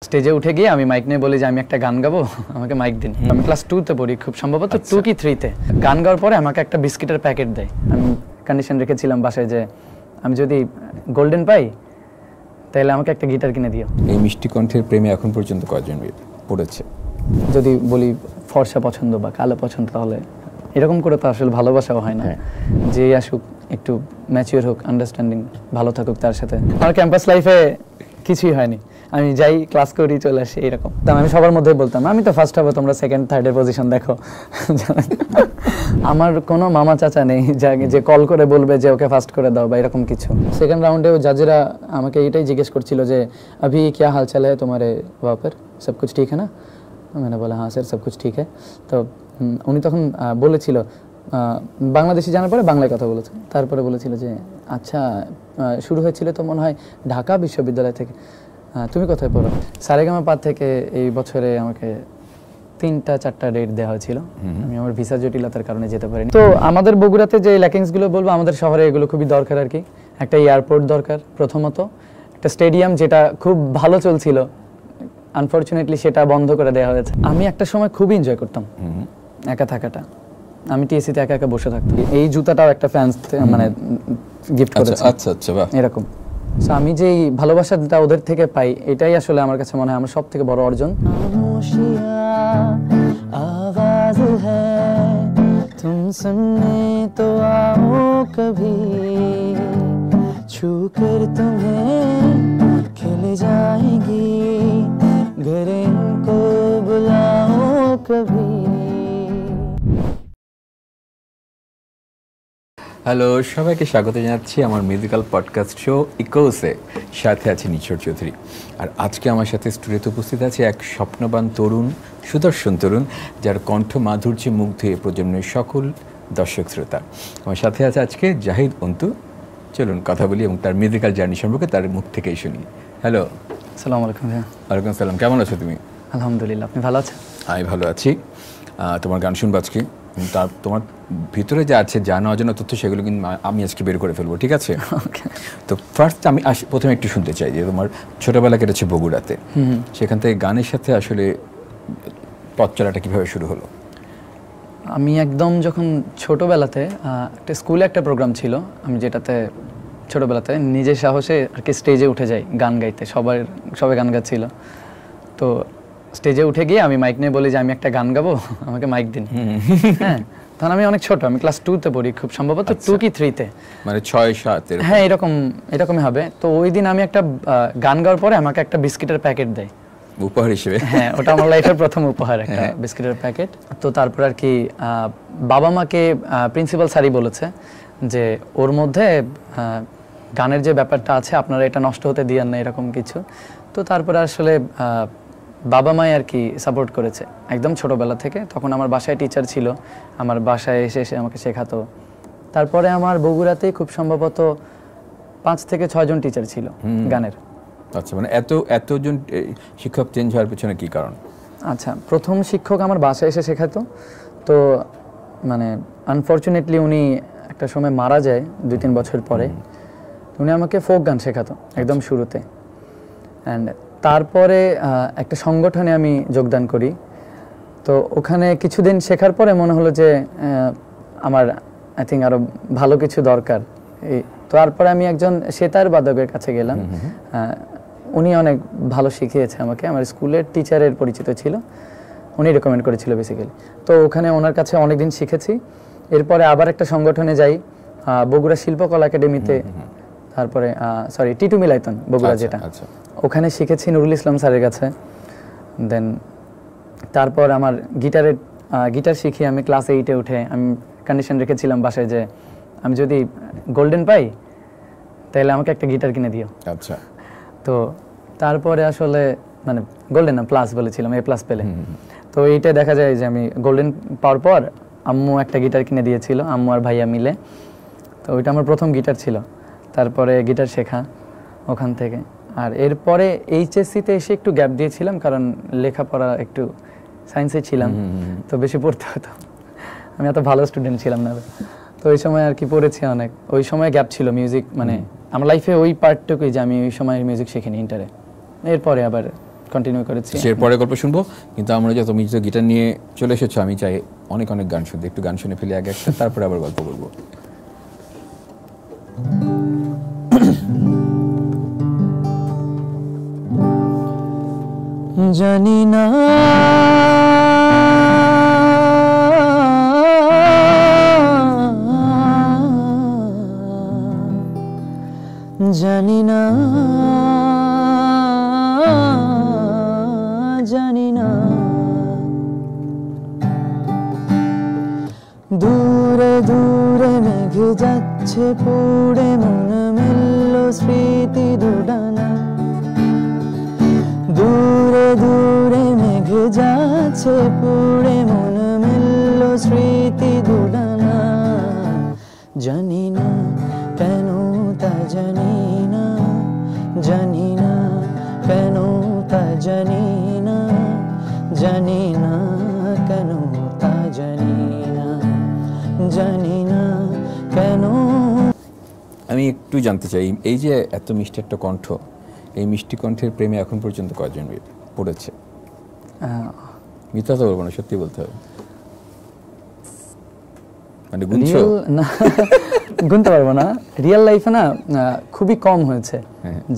স্টেজে উঠে গিয়ে আমি মাইক নিয়ে বলি যে আমি একটা গান গাবো, আমাকে মাইক দিন। আমি ক্লাস 2 তে পড়ি, খুব সম্ভবত 2 কি 3 তে। গান গাওয়ার পরে আমাকে একটা বিস্কিটের প্যাকেট দেয়। আমি কন্ডিশন রেখেছিলাম বাসায় যে আমি যদি গোল্ডেন পাই তাহলে আমাকে একটা গিটার কিনে দিও। এই মিষ্টি কণ্ঠের প্রেমে এখন পর্যন্ত কয়জন পড়েছে? যদি বলি ফর্সা পছন্দ বা কালো পছন্দ, তাহলে এরকম করে তো আসলে ভালোবাসাও হয় না। যে আসুক, একটু ম্যাচিওর হোক, আন্ডারস্ট্যান্ডিং ভালো থাকুক তার সাথে। আমার ক্যাম্পাস লাইফে কিছুই হয়নি, আমি যাই ক্লাস করি চলে আসি এরকম। তা আমি সবার মধ্যে বলতাম আমি তো ফার্স্ট হবো, তোমরা সেকেন্ড থার্ডের পজিশন দেখো। আমার কোনো মামা চাচা নেই যে কল করে বলবে যে ওকে ফার্স্ট করে দাও বা এরকম কিছু। সেকেন্ড রাউন্ডেও জাজেরা আমাকে এটাই জিজ্ঞেস করছিল যে अभी क्या हाल चाल है तुम्हारे वहाँ पर, सब कुछ ठीक है ना? मैंने बोला हाँ सर सब कुछ ठीक है। তো উনি তখন বলেছিল, বাংলাদেশি জানার পরে বাংলায় কথা বলেছে, তারপরে বলেছিল যে আচ্ছা শুরু হয়েছিল তো মনে হয় ঢাকা বিশ্ববিদ্যালয় থেকে, তুমি কোথায় পড়ো? সারেগামা থেকে এই বছরে আমাকে 3-4টা ডেট দেওয়া হয়েছিল, আমি আমার ভিসা জটিলতার কারণে যেতে পারিনি। তো আমাদের বগুড়াতে যে ল্যাকিংসগুলো বলবো, আমাদের শহরে এগুলো খুবই দরকার আর কি। একটা এয়ারপোর্ট দরকার প্রথমত, একটা স্টেডিয়াম যেটা খুব ভালো চলছিল, আনফরচুনেটলি সেটা বন্ধ করে দেওয়া হয়েছে। আমি একটা সময় খুবই এনজয় করতাম একা থাকাটা, আমি টিএসসিতে একা একা বসে থাকতাম। এই জুতাটাও একটা ফ্যান্স মানে গিফট করেছে। আচ্ছা আচ্ছা, বাহ, এরকম। সো আমি যেই ভালোবাসাটা ওদের থেকে পাই, এটাই আসলে আমার কাছে মনে হয় আমার সবথেকে বড় অর্জন। আওয়াজ হ্যায় তুম সুননে তো आओ কভি छूकर तुम्हें खिल जाएगी घर इनको बुलाओ कभी। হ্যালো, সবাইকে স্বাগত জানাচ্ছি আমার মিউজিক্যাল পডকাস্ট শো ইকোসে। সাথে আছে নিশোর চৌধুরী। আর আজকে আমার সাথে স্টুডিওতে উপস্থিত আছে এক স্বপ্নবান তরুণ, সুদর্শন তরুণ, যার কণ্ঠ মাধুর্যে মুগ্ধ এই প্রজন্মের সকল দর্শক শ্রোতা। আমার সাথে আছে আজকে জাহিদ অন্তু। চলুন কথা বলি এবং তার মিউজিক্যাল জার্নি সম্পর্কে তার মুখ থেকেই শুনি। হ্যালো। আসসালামু আলাইকুম। ওয়ালাইকুম আসসালাম, কেমন আছো তুমি? আলহামদুলিল্লাহ, আপনি ভালো আছেন? আমি ভালো আছি। তোমার গান শুনবো আজকে, তার তোমার ভিতরে যা আছে জানা অজানা তথ্য সেগুলো কিন্তু আমি আজকে বের করে ফেলবো, ঠিক আছে? তো ফার্স্ট আমি প্রথমে একটু শুনতে চাই যে তোমার ছোটবেলা কেটেছে বগুড়াতে, সেখান থেকে গানের সাথে আসলে পথ চলাটা কীভাবে শুরু হলো? আমি একদম যখন ছোটোবেলাতে একটা স্কুলে একটা প্রোগ্রাম ছিল, আমি যেটাতে ছোটোবেলাতে নিজের সাহসে আর কি স্টেজে উঠে যাই গান গাইতে। সবাই গান গাচ্ছিল, তো স্টেজে উঠে গিয়ে আমি মাইক নিয়ে বলি যে আমি একটা গান গাবো, আমাকে মাইক দিন। হ্যাঁ, তখন আমি অনেক ছোট, আমি ক্লাস 2 তে পড়ি, খুব সম্ভবত 2 কি 3 তে, মানে 6-7 হ্যাঁ এরকমই হবে। তো ওই দিন আমি একটা গান গাওয়ার পরে আমাকে একটা বিস্কিটের প্যাকেট দেয় উপহার হিসেবে। হ্যাঁ, ওটা আমার লাইফের প্রথম উপহার, একটা বিস্কিটের প্যাকেট। তো তারপর আর কি বাবা মাকে প্রিন্সিপাল স্যারই বলেছে যে ওর মধ্যে গানের যে ব্যাপারটা আছে আপনারা এটা নষ্ট হতে দিয়েন না, এরকম কিছু। তো তারপরে আসলে বাবা মাই আর কি সাপোর্ট করেছে একদম ছোটবেলা থেকে। তখন আমার বাসায় টিচার ছিল, আমার বাসায় এসে আমাকে শেখাতো। তারপরে আমার বগুড়াতেই খুব সম্ভবত 5 থেকে 6 জন টিচার ছিল গানের। আচ্ছা, মানে এতজন শিক্ষক চেঞ্জ হওয়ার পেছনে কি কারণ? আচ্ছা, প্রথম শিক্ষক আমার বাসায় এসে শেখাতো, তো মানে আনফরচুনেটলি উনি একটা সময় মারা যায় 2-3 বছর পরে। উনি আমাকে ফোক গান শেখাতো একদম শুরুতে। অ্যান্ড তারপরে একটা সংগঠনে আমি যোগদান করি। তো ওখানে কিছুদিন শেখার পরে মনে হলো যে আমার আই থিঙ্ক আরও ভালো কিছু দরকার। তারপরে আমি একজন সেতার বাদকের কাছে গেলাম, উনি অনেক ভালো শিখিয়েছে আমাকে, আমার স্কুলের টিচারের পরিচিত ছিল, উনি রেকমেন্ড করেছিল বেসিক্যালি। তো ওখানে ওনার কাছে অনেকদিন শিখেছি। এরপরে আবার একটা সংগঠনে যাই, বগুড়া শিল্পকলা একাডেমিতে, তারপরে টিটু মিলাইতন বগুড়া, যেটা ওখানে শিখেছি নুরুল ইসলাম স্যারের কাছে। দেন তারপর আমার গিটার শিখি আমি ক্লাস 8-এ উঠে। আমি কন্ডিশন রেখেছিলাম বাসায় যে আমি যদি গোল্ডেন পাই তাহলে আমাকে একটা গিটার কিনে দিও। আচ্ছা। তো তারপরে আসলে মানে গোল্ডেন না, প্লাস বলেছিলাম, A+ পেলে। তো এইটা দেখা যায় যে আমি গোল্ডেন পাওয়ার পর আম্মু একটা গিটার কিনে দিয়েছিল, আম্মু আর ভাইয়া মিলে। তো ওইটা আমার প্রথম গিটার ছিল। তারপরে গিটার শেখা ওখান থেকে। আর এরপরে এইচএসসিতে এসে একটু গ্যাপ দিয়েছিলাম, কারণ লেখাপড়া একটু সায়েন্সে ছিলাম, তো বেশি পড়তে হতো, আমি এত ভালো স্টুডেন্ট ছিলাম না। তো ওই সময় আর কি পড়েছি অনেক, ওই সময় গ্যাপ ছিল মিউজিক, মানে আমার লাইফে ওই পার্টটুকুই যে আমি ওই সময় মিউজিক শিখিনি ইন্টারে। এরপরে আবার কন্টিনিউ করেছি। এরপরে গল্প শুনবো, কিন্তু আমরা যে তুমি যে গিটার নিয়ে চলে এসেছো, আমি চাই অনেক অনেক গান শুনতে। একটু গান শুনে ফেলি আগে একটা, তারপরে আবার গল্প বলবো। জানি না জানি না জানি না দূরে দূরে মেঘ যাচ্ছে পুড়ে, মন মেলল স্মৃতি দুডানা। দূরে দূরে মেঘ যাচ্ছে পুড়ে, মন মেলল স্মৃতি দুডানা। জানি না কেন তা জানি না, জানি না কেন তা জানি না, জানি না কেন তা জানি না, জানি না কেন। আমি একটু জানতে চাই, এই যে এত মিষ্টি একটা কণ্ঠ, এই মিষ্টি কণ্ঠের প্রেমে এখন পর্যন্ত কয়জন পড়েছে? মিথ্যা তো বলবো না, সত্যি বলতে হবে। মানে গুনছো না, গুনতে পারবো না। রিয়েল লাইফে না খুবই কম হয়েছে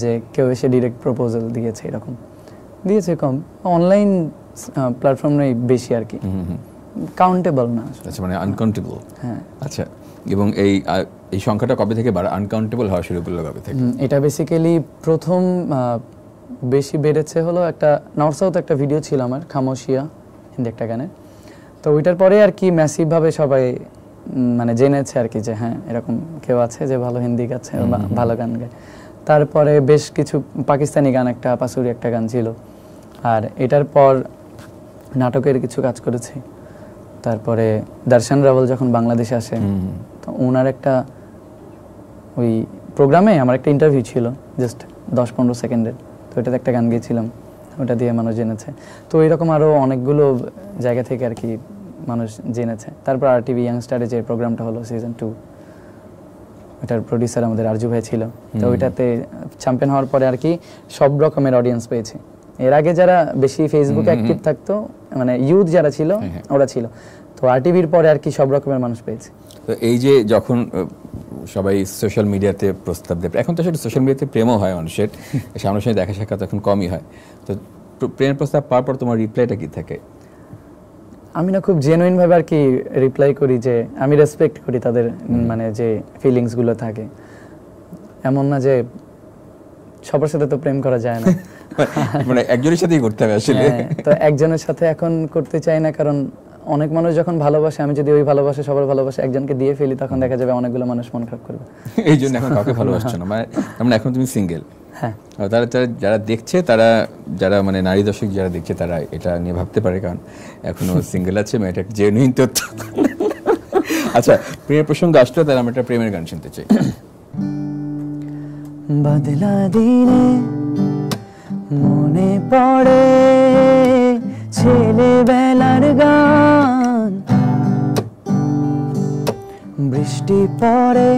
যে কেউ এসে ডিরেক্ট প্রপোজাল দিয়েছে, এরকম দিয়েছে কম। অনলাইন প্ল্যাটফর্মে বেশি আর কি, কাউন্টেবল না। আচ্ছা, মানে আনকাউন্টেবল। হ্যাঁ, আচ্ছা। এবং এই সংখ্যাটা কবে থেকে আনকাউন্টেবল হওয়া শুরু করলো, কবে থেকে? এটা বেসিক্যালি প্রথম বেশি বেড়েছে হলো একটা নর্থ সাউথ একটা ভিডিও ছিল আমার, খামোশিয়া, হিন্দি একটা গানের। তো ওইটার পরে আর কি ম্যাসিভভাবে সবাই মানে জেনেছে আর কি যে হ্যাঁ এরকম কেউ আছে যে ভালো হিন্দি গাচ্ছে, ভালো গান গায়। তারপরে বেশ কিছু পাকিস্তানি গান, একটা পাসুরি একটা গান ছিল। আর এটার পর নাটকের কিছু কাজ করেছি। তারপরে দর্শন রাওয়াল যখন বাংলাদেশে আসে, তো ওনার একটা ওই প্রোগ্রামে আমার একটা ইন্টারভিউ ছিল জাস্ট 10-15 সেকেন্ডের। তো ওটাতে একটা গান গেয়েছিলাম, ওটা দিয়ে মানুষ জেনেছে। তো এরকম আরও অনেকগুলো জায়গা থেকে আর কি মানুষ জেনেছে। তারপর RTV ইয়াংস্টারে যে প্রোগ্রামটা হলো সিজন 2, ওটার প্রডিউসার আমাদের আরজু ভাই ছিল। তো ওইটাতে চ্যাম্পিয়ন হওয়ার পরে আর কি সব রকমের অডিয়েন্স পেয়েছি। এর আগে যারা বেশি ফেসবুকে অ্যাক্টিভ থাকতো, মানে ইউথ যারা ছিল ওরা ছিল, তো RTVর পরে আর কি সব রকমের মানুষ পেয়েছে। তো এই যে যখন সবাই সোশ্যাল মিডিয়াতে প্রস্তাব দেয়, এখন তো সেটা সোশ্যাল মিডিয়াতে প্রেমও হয় মানুষের, সামনাসামনি দেখা সাক্ষাৎ এখন কমই হয়, তো প্রেমের প্রস্তাব পাওয়ার পর তোমার রিপ্লাইটা কি থাকে? আমি না খুব জেনুইন ভাবে আর কি রিপ্লাই করি, যে আমি রেসপেক্ট করি তাদের মানে যে ফিলিংসগুলো থাকে। এমন না যে সবার সাথে তো প্রেম করা যায় না, মানে একজনের সাথেই করতে হবে আসলে। তো একজনের সাথে এখন করতে চাই না, কারণ অনেক মানুষ যখন ভালোবাসে, আমি যদি ওই ভালোবাসে সবার ভালোবাসে একজনকে দিয়ে ফেলি, তখন দেখা যাবে অনেকগুলো মানুষ মন খারাপ করবে। এই জন্য এখন কাউকে ভালোবাসছো না, মানে এখন তুমি সিঙ্গেল। হ্যাঁ, তারা যারা দেখছে, যারা মানে নারী দর্শক যারা দেখছে, তারা এটা নিয়ে ভাবতে পারে, কারণ এখনো সিঙ্গেল আছে, এটা জেনুইন তথ্য। আচ্ছা, প্রেমের প্রসঙ্গ আসলে তাহলে আমরা একটা প্রেমের গান শুনতে চাই। বদলা দিনে মনে পড়ে ছেলেবেলার গান, বৃষ্টি পড়ে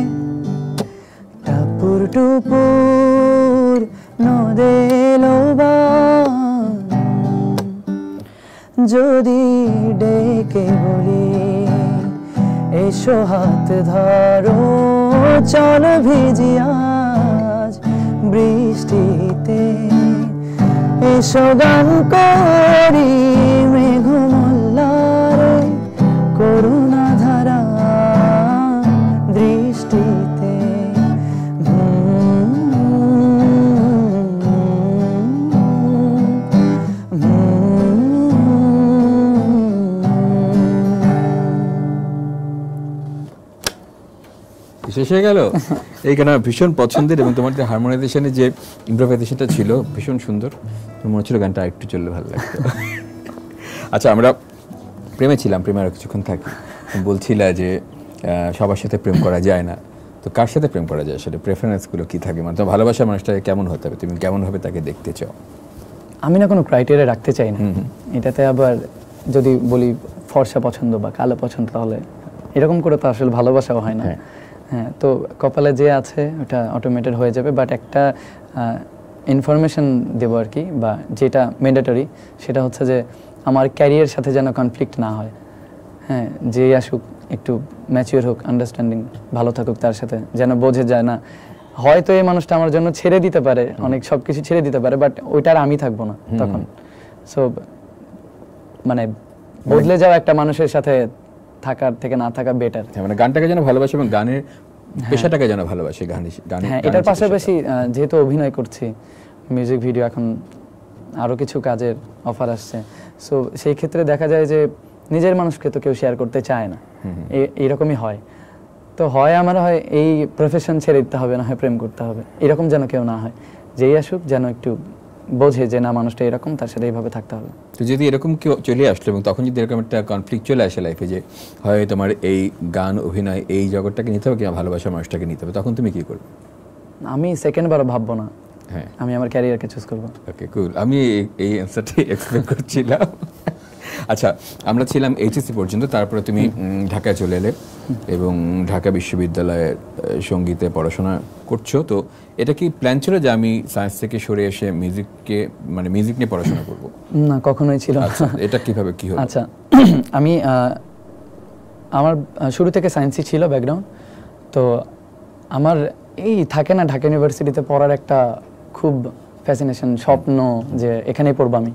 টাপুর টুপুর নদে লোবান, যদি ডেকে বলি এসো হাত ধরো চল ভিজি আজ বৃষ্টিতে, এসো গান করি মেঘমল্লারে করুণা ধারা দৃষ্টিতে। শেষ হয়ে গেল। এই গান ভীষণ পছন্দের, এবং তোমার যে হারমোনাইজেশনে যে ইমপ্রোভাইজেশনটা ছিল ভীষণ সুন্দর। মনে হচ্ছিল গানটা একটু চললে ভালো লাগতো। আচ্ছা, আমরা প্রেমে ছিলাম, প্রেমে আরও কিছুক্ষণ থাকি। বলছিলা যে সবার সাথে প্রেম করা যায় না, তো কার সাথে প্রেম করা যায় আসলে? প্রেফারেন্সগুলো কি থাকে? মানে তোমার ভালোবাসার মানুষটাকে কেমন হতে হবে, তুমি কেমনভাবে তাকে দেখতে চাও? আমি না কোনো ক্রাইটেরিয়া রাখতে চাই না এটাতে। আবার যদি বলি ফর্সা পছন্দ বা কালো পছন্দ, তাহলে এরকম করে তো আসলে ভালোবাসাও হয় না। হ্যাঁ, তো কপালে যে আছে ওটা অটোমেটেড হয়ে যাবে। বাট একটা ইনফরমেশন দেবো আর কি, বা যেটা ম্যান্ডেটরি সেটা হচ্ছে যে আমার ক্যারিয়ার সাথে যেন কনফ্লিক্ট না হয়। হ্যাঁ, যেই আসুক একটু ম্যাচিওর হোক, আন্ডারস্ট্যান্ডিং ভালো থাকুক, তার সাথে যেন বোঝে যায় না হয়তো এই মানুষটা আমার জন্য ছেড়ে দিতে পারে, অনেক সব কিছু ছেড়ে দিতে পারে, বাট ওইটার আমি থাকবো না তখন। সো মানে বদলে যাওয়া একটা মানুষের সাথে থাকার থেকে না থাকা বেটার। মানে গানটাকে যেন ভালোবাসে এবং গানের পেশাটাকে যেন ভালোবাসে। হ্যাঁ, এটার পাশাপাশি যেহেতু অভিনয় করছি, মিউজিক ভিডিও, এখন আরো কিছু কাজের অফার আসছে, সো সেই ক্ষেত্রে দেখা যায় যে নিজের মানুষকে তো কেউ শেয়ার করতে চায় না, এইরকমই হয়। তো হয় আমার হয় এই প্রফেশন ছেড়ে দিতে হবে, না হয় প্রেম করতে হবে, এরকম যেন কেউ না হয়। যেই আসুক যেন একটু বোঝে যে না মানুষটা এরকম, তার সাথে এইভাবে থাকতে হবে। তো যদি এরকম কেউ চলে আসলো এবং তখন যদি এরকম একটা কনফ্লিক্ট চলে আসে লাইফে, যে হয় তোমার এই গান অভিনয় এই জগৎটাকে নিতে হবে কিংবা ভালোবাসার মানুষটাকে নিতে হবে, তখন তুমি কি করবে? আমি সেকেন্ড বারও ভাববো না, হ্যাঁ, আমি আমার ক্যারিয়ারকে চুজ করবো। ওকে, কুল। আমি এই অ্যান্সারটি এক্সপেক্ট করছিলাম। আচ্ছা, আমরা ছিলাম এইচএসসি পর্যন্ত, তারপরে তুমি ঢাকায় চলে এলে এবং ঢাকা বিশ্ববিদ্যালয়ের সঙ্গীতে পড়াশোনা করছো। তো এটা কি প্ল্যান ছিল যে আমি সায়েন্স থেকে সরে এসে মিউজিক নিয়ে পড়াশোনা করব? না, কখনোই ছিল না। আচ্ছা, এটা কিভাবে কি হলো? আচ্ছা, আমি আমার শুরু থেকে সায়েন্সই ছিল ব্যাকগ্রাউন্ড। তো আমার এই থাকে না ঢাকা ইউনিভার্সিটিতে পড়ার একটা খুব ফ্যাসিনেশন, স্বপ্ন যে এখানেই পড়বো আমি।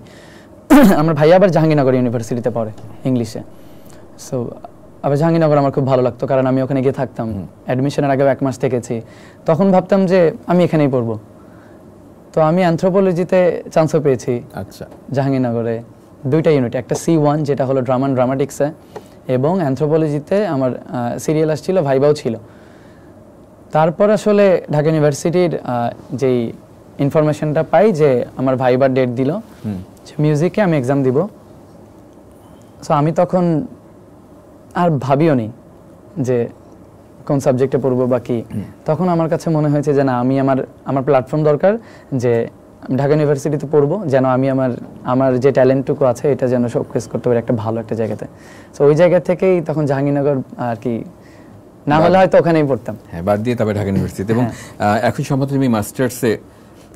আমার ভাই আবার জাহাঙ্গীরনগর ইউনিভার্সিটিতে পড়ে ইংলিশে। সো আবার জাহাঙ্গীরনগর আমার খুব ভালো লাগতো, কারণ আমি ওখানে গিয়ে থাকতাম, অ্যাডমিশনের আগেও 1 মাস থেকেছি। তখন ভাবতাম যে আমি এখানেই পড়বো। তো আমি অ্যানথ্রোপোলজিতে চান্সও পেয়েছি। আচ্ছা, জাহাঙ্গীরনগরে 2টা ইউনিট, একটা C1 যেটা হলো ড্রামা অ্যান্ড ড্রামাটিক্সে, এবং অ্যানথ্রোপোলজিতে আমার সিরিয়াল আসছিল, ভাইবাও ছিল। তারপর আসলে ঢাকা ইউনিভার্সিটির যেই ইনফরমেশনটা পাই যে আমার ভাইবার ডেট দিল, মিউজিকে আমি এক্সাম দিব। সো আমি তখন আর ভাবিও নি যে কোন সাবজেক্টে পড়বো বা কি। তখন আমার কাছে মনে হয়েছে যে না, আমি আমার প্ল্যাটফর্ম দরকার, যে ঢাকা ইউনিভার্সিটিতে পড়বো, যেন আমি আমার যে ট্যালেন্টটুকু আছে এটা যেন শোকেস করতে পারি একটা ভালো একটা জায়গাতে। সো ওই জায়গা থেকেই তখন জাহাঙ্গীরনগর আর কি, না হলে হয়তো ওখানেই পড়তাম। হ্যাঁ, বাদ দিয়ে তবে ঢাকা ইউনিভার্সিটি। এবং এখন সম্ভবত তুমি মাস্টার্সে?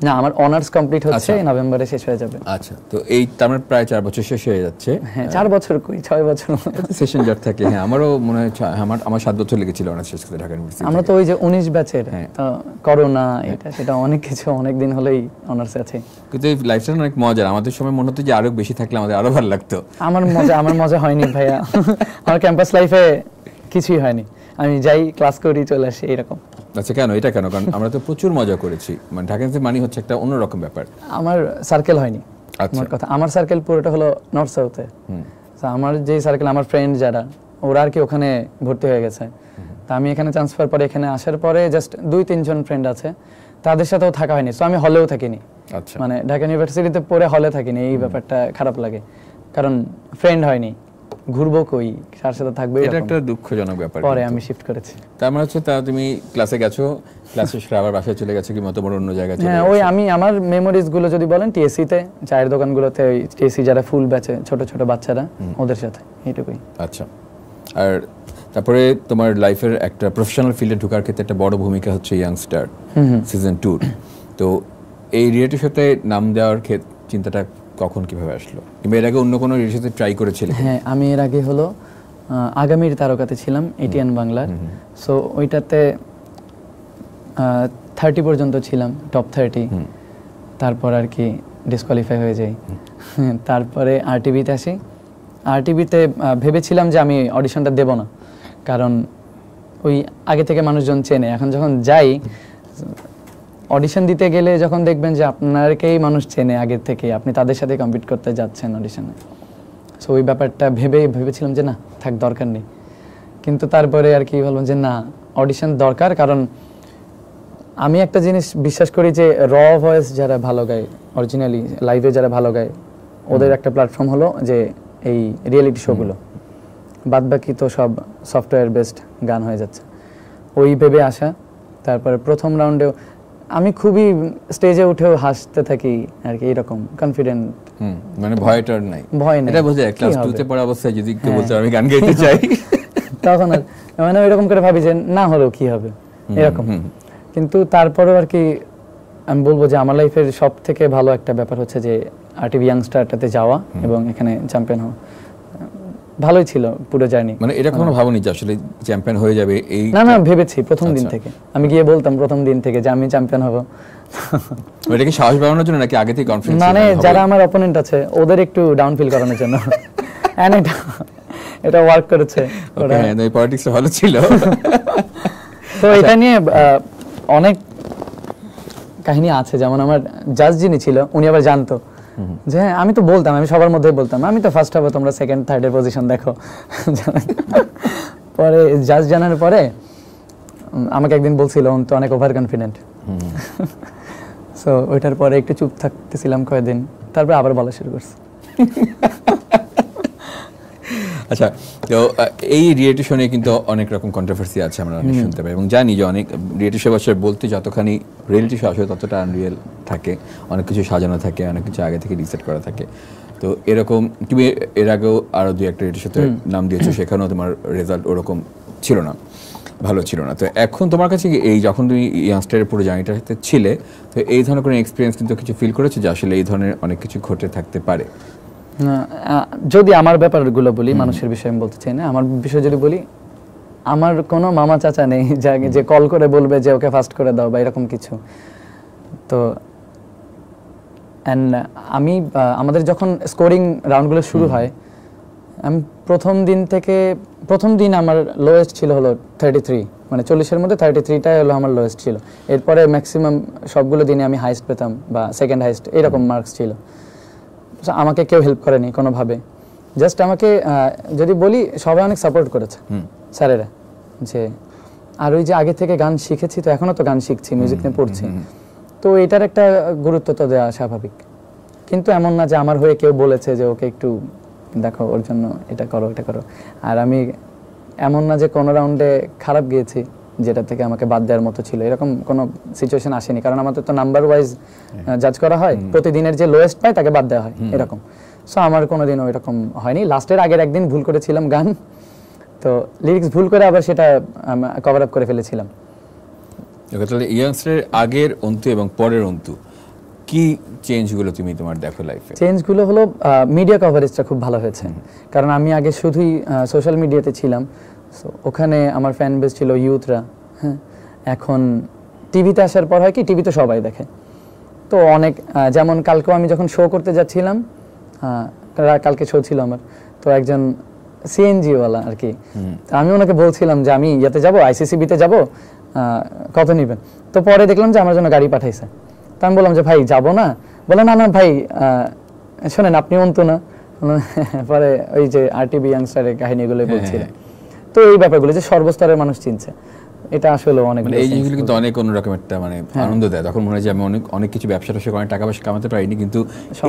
না, আমার অনার্স কমপ্লিট হচ্ছে, নভেম্বরে শেষ হয়ে যাবে। আচ্ছা, তো এই তার মানে প্রায় 4 বছর শেষ হয়ে যাচ্ছে। হ্যাঁ, 4 বছর কই, 6 বছর সেশন জট থাকে। হ্যাঁ, আমারও মনে হয় আমার 7 বছর লেগেছিল অনার্স শেষ করতে ঢাকা ইউনিভার্সিটি। আমরা তো ওই যে 19 ব্যাচের, তো করোনা এটা সেটা অনেক কিছু, অনেক দিন হলেই অনার্সে আছে। কিন্তু এই লাইফটা অনেক মজার। আমাদের সময় মনে হতো যে আরো বেশি থাকলে আমাদের আরো ভালো লাগতো। আমার মজা হয়নি ভাইয়া। আমার ক্যাম্পাস লাইফে কিছুই হয়নি, আমি যাই ক্লাস করি চলে আসি এরকম। আচ্ছা, কেন এটা কেন? কারণ আমরা তো প্রচুর মজা করেছি। মানে ঢাকা ইউনিভার্সিটি হচ্ছে একটা অন্যরকম ব্যাপার। আমার সার্কেল হয়নি। আমার কথা, আমার সার্কেল পুরোটা হলো নর্থ সাউথে। আমার যে সার্কেল, আমার ফ্রেন্ড যারা, ওরা আর কি ওখানে ভর্তি হয়ে গেছে। তা আমি এখানে ট্রান্সফার পরে এখানে আসার পরে জাস্ট 2-3 জন ফ্রেন্ড আছে, তাদের সাথেও থাকা হয়নি। সো আমি হলেও থাকিনি। আচ্ছা, মানে ঢাকা ইউনিভার্সিটিতে পড়ে হলে থাকিনি, এই ব্যাপারটা খারাপ লাগে, কারণ ফ্রেন্ড হয়নি, ঘুরবো কই, কার সাথে থাকবে, এটা একটা দুঃখজনক ব্যাপার। পরে আমি শিফট করেছি। তার মানে হচ্ছে তুমি ক্লাসে গেছো, ক্লাসে শেষে আবার বাসায় চলে গেছো, কি তোমার অন্য জায়গায় চলে গেছো? হ্যাঁ, ওই আমি আমার মেমোরিজ গুলো যদি বলেন টিএসসি তে, চায়ের দোকানগুলোতে, ওই টিএসসি যারা ফুল ব্যাচে ছোট ছোট বাচ্চারা, ওদের সাথে, এইটুকুই। আচ্ছা, আর তারপরে তোমার লাইফের একটা প্রফেশনাল ফিল্ডে ঢোকার ক্ষেত্রে একটা বড় ভূমিকা হচ্ছে ইয়াংস্টার সিজন 2। তো এই রিয়েলিটি শোতে নাম দেওয়ার চিন্তাটা কখন কিভাবে আসলো, কিংবা এর আগে অন্য কোনো রিয়েলিটি শোতে ট্রাই করেছিলে? হ্যাঁ, আমি এর আগে হলো আগামীর তারকাতে ছিলাম, এটিএন বাংলার। সো ওইটাতে 30 পর্যন্ত ছিলাম, টপ 30। তারপর আর কি ডিসকোয়ালিফাই হয়ে যাই। তারপরে আরটিভিতে আসি। আরটিভিতে ভেবেছিলাম যে আমি অডিশনটা দেব না, কারণ ওই আগে থেকে মানুষজন চেনে। এখন যখন যাই অডিশন দিতে গেলে, যখন দেখবেন যে আপনাকেই মানুষ চেনে আগে থেকে, আপনি তাদের সাথে কম্পিট করতে যাচ্ছেন অডিশনে। সো ওই ব্যাপারটা ভেবেছিলাম যে না থাক, দরকার নেই। কিন্তু তারপরে আর কি বলবেন যে না, অডিশন দরকার, কারণ আমি একটা জিনিস বিশ্বাস করি যে র ভয়েস যারা ভালো গায়, অরিজিনালি লাইভে যারা ভালো গায়, ওদের একটা প্ল্যাটফর্ম হলো যে এই রিয়েলিটি শোগুলো। বাদ বাকি তো সব সফটওয়্যার বেসড গান হয়ে যাচ্ছে, ওই ভেবে আসা। তারপরে প্রথম রাউন্ডেও আমি খুবই স্টেজে উঠেও হাসতে থাকি আর কি, এরকম কনফিডেন্ট। মানে ভয়টার নাই? ভয় নেই। এটা বোঝা যায় ক্লাস 2 তে পড়া অবস্থায় যদি কেউ বলতো আমি গান গাইতে চাই, তখন আর মানে এরকম করে ভাবি যে না হলেও কি হবে, এরকম। কিন্তু তারপরেও আর কি আমি বলবো যে আমার লাইফের সব থেকে ভালো একটা ব্যাপার হচ্ছে যে আরটিভি ইয়াংস্টারটাতে যাওয়া এবং এখানে চ্যাম্পিয়ন হওয়া। ভালোই ছিল পুরো জার্নি। মানে এটা কখনো ভাবনি যে আসলে চ্যাম্পিয়ন হয়ে যাবে? এই না ভেবেছি প্রথম দিন থেকে। আমি গিয়ে বলতাম প্রথম দিন থেকে যে আমি চ্যাম্পিয়ন হব। এটা কি সাহস বাড়ানোর জন্য নাকি আগে থেকে কনফিডেন্স? মানে যারা আমার অপোনেন্ট আছে ওদের একটু ডাউন ফিল করানোর জন্য। এন্ড এটা ওয়ার্ক করেছে। ওকে, এই পলিটিক্স ভালো ছিল। তো এটা নিয়ে অনেক কাহিনী আছে। যেমন আমার জাজ যিনি ছিল উনি আবার জানতো যে আমি তো বলতাম, আমি সবার মধ্যে বলতাম আমি তো ফার্স্ট হবো, তোমরা সেকেন্ড থার্ডের পজিশন দেখো। পরে জাজ জানার পরে আমাকে একদিন বলছিল উনি তো অনেক ওভার কনফিডেন্ট। সো ওইটার পরে একটু চুপ থাকতেছিলাম কয়েকদিন, তারপর আবার বলা শুরু করছে। আচ্ছা, তো এই রিয়েলিটি শো নিয়ে কিন্তু অনেক রকম কন্ট্রোভার্সি আছে, আমরা অনেক শুনতে পাই এবং জানি যে অনেক রিয়েলিটি শো বছর বলতে যতখানি রিয়েলিটি শো আসলে ততটা আনরিয়েল থাকে, অনেক কিছু সাজানো থাকে, অনেক কিছু আগে থেকে রিসেট করা থাকে। তো এরকম তুমি এর আগেও আরও দুই একটা রিয়েলিটি শোতে নাম দিয়েছো, সেখানেও তোমার রেজাল্ট ওরকম ছিল না, ভালো ছিল না। তো এখন তোমার কাছে এই যখন তুমি ইয়াংস্টারের পুরো জার্নিটাতে ছিলে, তো এই ধরনের কোনো এক্সপিরিয়েন্স কিন্তু কিছু ফিল করেছো যে আসলে এই ধরনের অনেক কিছু ঘটে থাকতে পারে? যদি আমার ব্যাপারগুলো বলি, মানুষের বিষয়ে আমি বলতে চাই না, আমার বিষয় যদি বলি, আমার কোনো মামা চাচা নেই যে কল করে বলবে যে ওকে ফাস্ট করে দাও বা এরকম কিছু। তো আমি আমাদের যখন স্কোরিং রাউন্ডগুলো শুরু হয়, আমি প্রথম দিন আমার লোয়েস্ট ছিল হলো 33, মানে 40-এর মধ্যে 33টাই হলো আমার লোয়েস্ট ছিল। এরপরে ম্যাক্সিমাম সবগুলো দিনে আমি হাইস্ট পেতাম বা সেকেন্ড হাইস্ট, এরকম মার্কস ছিল। আমাকে কেউ হেল্প করেনি কোনোভাবে, জাস্ট আমাকে যদি বলি সবাই অনেক সাপোর্ট করেছে স্যারেরা, যে আর ওই যে আগে থেকে গান শিখেছি তো এখনো তো গান শিখছি, মিউজিক নিয়ে পড়ছি, তো এটার একটা গুরুত্ব তো দেওয়া স্বাভাবিক। কিন্তু এমন না যে আমার হয়ে কেউ বলেছে যে ওকে একটু দেখো, ওর জন্য এটা করো এটা করো। আর আমি এমন না যে কোনো রাউন্ডে খারাপ গিয়েছি যেটা থেকে আমাকে বাদ দেওয়ার মতো ছিল, এরকম কোনো সিচুয়েশন আসেনি। কারণ আমাদের তো নাম্বার ওয়াইজ জাজ করা হয়, প্রতিদিনের যে লোয়েস্ট পায় তাকে বাদ দেওয়া হয় এরকম। সো আমার কোনোদিনও এরকম হয়নি। লাস্টের আগের একদিন ভুল করেছিলাম গান, তো লিরিক্স ভুল করে আবার সেটা কভার আপ করে ফেলেছিলাম। তাহলে ইয়াংস্টারের আগের অন্তু এবং পরের অন্তু কি চেঞ্জগুলো তুমি তোমার দেখো লাইফে? চেঞ্জগুলো হলো মিডিয়া কভারেজটা খুব ভালো হয়েছে, কারণ আমি আগে শুধুই সোশ্যাল মিডিয়াতে ছিলাম, সো ওখানে আমার ফ্যান বেস ছিল ইউথরা। হ্যাঁ, এখন টিভিতে আসার পর হয় কি, টিভিতে সবাই দেখে, তো অনেক যেমন কালকেও আমি যখন শো করতে যাচ্ছিলাম, কালকে শো ছিল আমার, তো একজন সিএনজিওয়ালা আর কি, আমি ওনাকে বলছিলাম যে আমি ইয়াতে যাব, আইসিসিবিতে যাব, কত নেবেন? তো পরে দেখলাম যে আমার জন্য গাড়ি পাঠাইছে। তো আমি বললাম যে ভাই যাব না, বলে না ভাই শোনেন আপনি অন্তু না। পরে ওই যে আরটিভি ইয়াংস্টারের কাহিনীগুলো বলছিলেন। তো এই ব্যাপারগুলো যে সর্বস্তরের মানুষ চিনছে, এটা আসলে অনেক, এই জিনিসগুলো কিন্তু অনেক অন্যরকম একটা মানে আনন্দ দেয়। তখন মনে হয় যে আমি অনেক কিছু ব্যবসা ট্যাবসা করে টাকা পয়সা কামাতে পারিনি, কিন্তু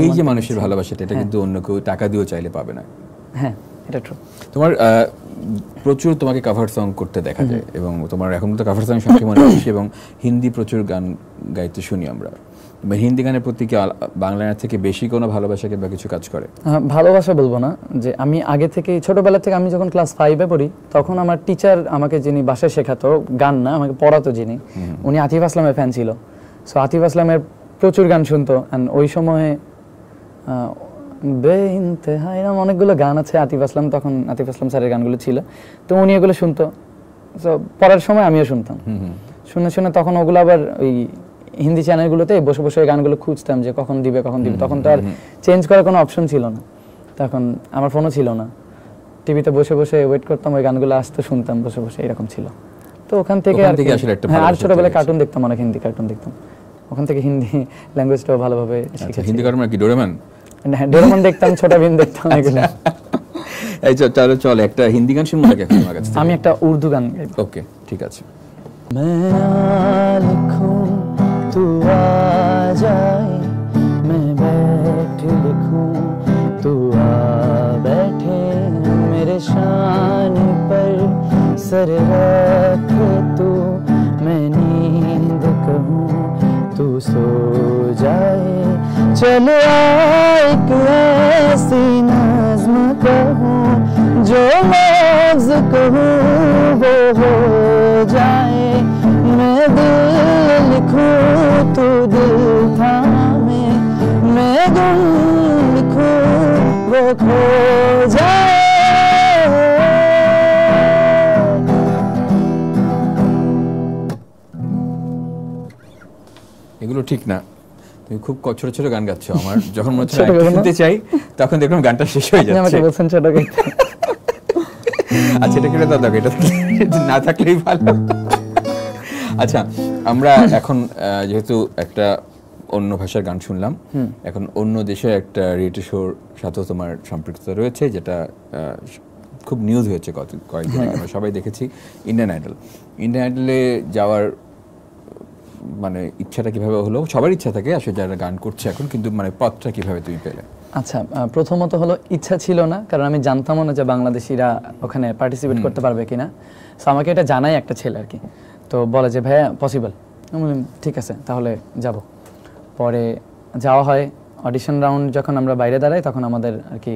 এই যে মানুষের ভালোবাসাটা, এটা কিন্তু অন্য কেউ টাকা দিয়েও চাইলে পাবে না। হ্যাঁ, এটা ট্রু। তোমার প্রচুর তোমাকে কভার সং করতে দেখা যায়, এবং তোমার এখন তো কভার সং সংখ্যা মনে বেশি, এবং হিন্দি প্রচুর গান গাইতে শুনি আমরা। হিন্দি গানের প্রতি কি বাংলা গানের থেকে বেশি কোনো ভালোবাসা কিংবা কিছু কাজ করে? ভালোবাসা বলবো না, যে আমি আগে থেকে ছোটবেলা থেকে, আমি যখন ক্লাস 5-এ পড়ি তখন আমার টিচার আমাকে যিনি বাসায় শেখাতো, গান না আমাকে পড়াতো যিনি, উনি আতিফ আসলামের ফ্যান ছিল। সো আতিফ আসলামের প্রচুর গান শুনতো, অ্যান্ড ওই সময়ে বেইন্তেহা এরকম অনেকগুলো গান আছে আতিফ আসলাম, তখন আতিফ আসলাম স্যারের গানগুলো ছিল, তো উনি এগুলো শুনতো। সো পড়ার সময় আমিও শুনতাম, শুনে শুনে তখন ওগুলো আবার ওই হিন্দি চ্যানেলগুলোতে বসে বসে গানগুলো খুঁজতাম যে কখন দিবে। তখন তো আর চেঞ্জ করার কোনো অপশন ছিল না, তখন আমার ফোনও ছিল না, টিভিতে বসে বসে ওয়েট করতাম, ওই গানগুলো আসতে শুনতাম বসে বসে, এরকম ছিল। তো ওখান থেকে আর ছোটবেলায় কার্টুন দেখতাম, অনেক হিন্দি কার্টুন দেখতাম, ওখান থেকে হিন্দি ল্যাঙ্গুয়েজটাও ভালোভাবে শিখেছি। হিন্দি কার্টুন কি ডোরেমন? হ্যাঁ, ডোরেমন দেখতাম, ছোটা ভীম দেখতাম এগুলো। এই চল একটা হিন্দি গান শুনবো নাকি তোমার কাছে? আমি একটা উর্দু গান গাইব। ওকে, ঠিক আছে। तू आ जाए, मैं बैठ लिखूं, तू आ बैठे मेरे शान पर, सर रख तू, मैं नींद कहूं, तू सो जाए, चल एक ऐसी नज़्म कहूं, जो लफ्ज़ कहूं वो हो जाए, मैं दिल लिखूं तू दिल खो जाए। এগুলো ঠিক না, তুমি খুব ছোট ছোট গান গাচ্ছ। আমার যখন মনে হচ্ছে শুনতে চাই তখন দেখলাম গানটা শেষ হয়ে যাচ্ছে। আমাকে বলছেন ছোট গাইতে। আচ্ছা, এটা কেটে দাও, এটা না থাকলেই ভালো। আচ্ছা, আমরা এখন যেহেতু একটা অন্য ভাষার গান শুনলাম, এখন অন্য দেশের একটা রিয়েলিটি শোর সাথেও তোমার সম্পৃক্ততা রয়েছে, যেটা খুব নিউজ হয়েছে কয়েকদিন আগে, আমরা সবাই দেখেছি, ইন্ডিয়ান আইডল। ইন্ডিয়ান আইডলে যাওয়ার মানে ইচ্ছাটা কিভাবে হলো? সবার ইচ্ছা থাকে আসলে যারা গান করছে এখন, কিন্তু মানে পথটা কিভাবে তুমি পেলে? আচ্ছা, প্রথমত হলো ইচ্ছা ছিল না, কারণ আমি জানতামও না যে বাংলাদেশিরা ওখানে পার্টিসিপেট করতে পারবে কিনা। সো আমাকে এটা জানাই একটা ছেলে আর কি, তো বলে যে ভাইয়া পসিবল। আমি বললাম ঠিক আছে তাহলে যাব। পরে যাওয়া হয়, অডিশন রাউন্ড যখন আমরা বাইরে দাঁড়াই তখন আমাদের আর কি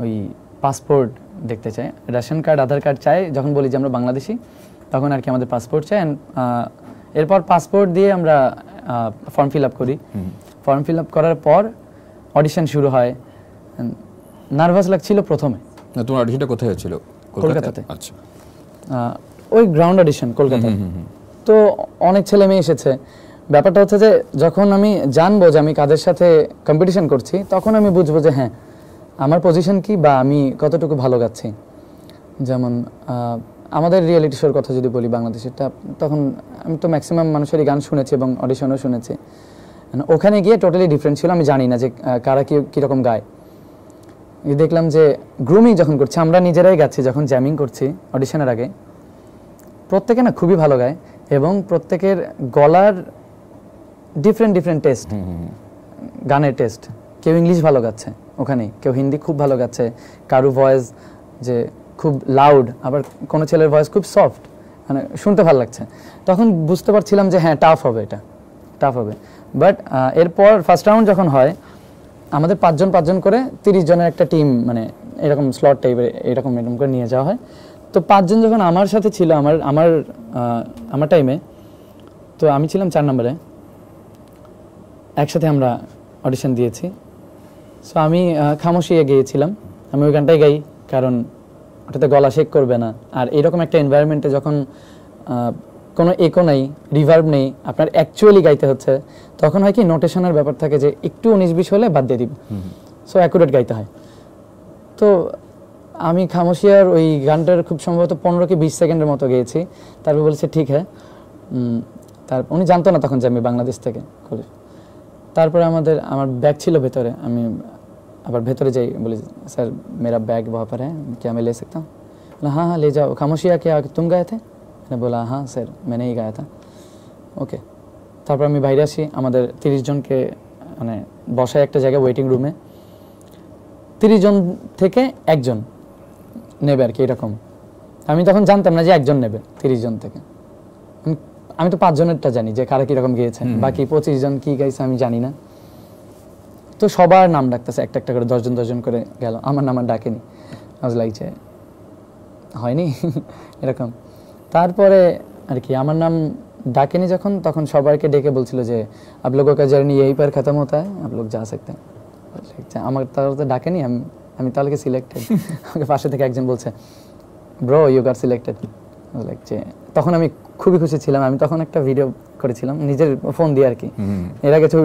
ওই পাসপোর্ট দেখতে চায়, রেশন কার্ড আধার কার্ড চাই। যখন বলি যে আমরা বাংলাদেশি তখন আর কি আমাদের পাসপোর্ট চাই। এরপর পাসপোর্ট দিয়ে আমরা ফর্ম ফিল আপ করি। ফর্ম ফিল আপ করার পর অডিশন শুরু হয়। নার্ভাস লাগছিল প্রথমে। তোমার অডিশনটা কোথায় হয়েছিল? কলকাতাতে। আচ্ছা, ওই গ্রাউন্ড অডিশন কলকাতায়। তো অনেক ছেলে মেয়ে এসেছে। ব্যাপারটা হচ্ছে যে যখন আমি জানবো যে আমি কাদের সাথে কম্পিটিশন করছি তখন আমি বুঝবো যে হ্যাঁ আমার পজিশন কি বা আমি কতটুকু ভালো গাচ্ছি। যেমন আমাদের রিয়েলিটি শোর কথা যদি বলি বাংলাদেশেরটা, তখন আমি তো ম্যাক্সিমাম মানুষেরই গান শুনেছি এবং অডিশনও শুনেছি। ওখানে গিয়ে টোটালি ডিফারেন্ট ছিল, আমি জানি না যে কারা কীরকম গায়। দেখলাম যে গ্রুমিং যখন করছি, আমরা নিজেরাই গাচ্ছি যখন জ্যামিং করছি অডিশনের আগে, প্রত্যেকে না খুবই ভালো গায় এবং প্রত্যেকের গলার ডিফারেন্ট টেস্ট, গানের টেস্ট। কেউ ইংলিশ ভালো গাচ্ছে ওখানে, কেউ হিন্দি খুব ভালো গাচ্ছে, কারো ভয়েস যে খুব লাউড, আবার কোনো ছেলের ভয়েস খুব সফট, মানে শুনতে ভালো লাগছে। তখন বুঝতে পারছিলাম যে হ্যাঁ টাফ হবে, এটা টাফ হবে। বাট এরপর ফার্স্ট রাউন্ড যখন হয় আমাদের পাঁচজন করে 30 জনের একটা টিম, মানে এরকম স্লট টাইপের এরকম করে নিয়ে যাওয়া হয়। তো 5 জন যখন আমার সাথে ছিল আমার টাইমে, তো আমি ছিলাম 4 নম্বরে, একসাথে আমরা অডিশন দিয়েছি। সো আমি খামোশিয়ে গিয়েছিলাম, আমি ওই গানটাই গাই, কারণ ওটাতে গলা শেক করবে না। আর এরকম একটা এনভায়রনমেন্টে যখন কোনো একো নেই, রিভার্ব নেই, আপনার অ্যাকচুয়ালি গাইতে হচ্ছে, তখন হয় কি নোটেশনের ব্যাপার থাকে যে একটু 19-20 হলে বাদ দিয়ে দিব। সো অ্যাকুরেট গাইতে হয়। তো আমি খামোশিয়ার ওই গানটার খুব সম্ভবত 15 কি 20 সেকেন্ডের মতো গেয়েছি। তারপর বলেছে ঠিক হ্যাঁ। তারপর উনি জানতো না তখন যে আমি বাংলাদেশ থেকে করি। তারপরে আমার ব্যাগ ছিল ভেতরে, আমি আবার ভেতরে যাই, বলি স্যার मेरा बैग वहाँ पर है, क्या मैं ले सकता हूँ? बोला हाँ ले जाओ। खामोशिया क्या तुम गए थे? मैंने बोला हाँ सर मैंने ही गाया था। ওকে। তারপর আমি বাইরে আসি, আমাদের 30 জনকে মানে বসায় একটা জায়গায় ওয়েটিং রুমে, 30 জন থেকে একজন নেবে আর কি এরকম। আমি তখন জানতাম না যে একজন নেবে 30 জন থেকে। আমি তো 5 জনেরটা জানি যে কারা কিরকম গিয়েছে, বাকি 25 জন কি গাইছে আমি জানি না। তো সবার নাম ডাকতেছে একটা একটা করে, 10 জন করে গেল, আমার নাম আর ডাকেনি। আজ লাগছে হয়নি এরকম। তারপরে আর কি আমার নাম ডাকেনি যখন, তখন সবাইকে ডেকে বলছিল যে আপ লোগোं का जर्नी यहीं पर खत्म होता है, आप लोग जा सकते हैं। আমার তাহলে তো ডাকেনি, আমি তাহলে কি সিলেক্টেড? আমাকে পাশে থেকে একজন বলছে ব্রো ইউ গট সিলেক্টেড। লাগছে তখন আমি খুবই খুশি ছিলাম। আমি তখন একটা ভিডিও করেছিলাম নিজের ফোন দিয়ে আর কি, এর আগে ছবি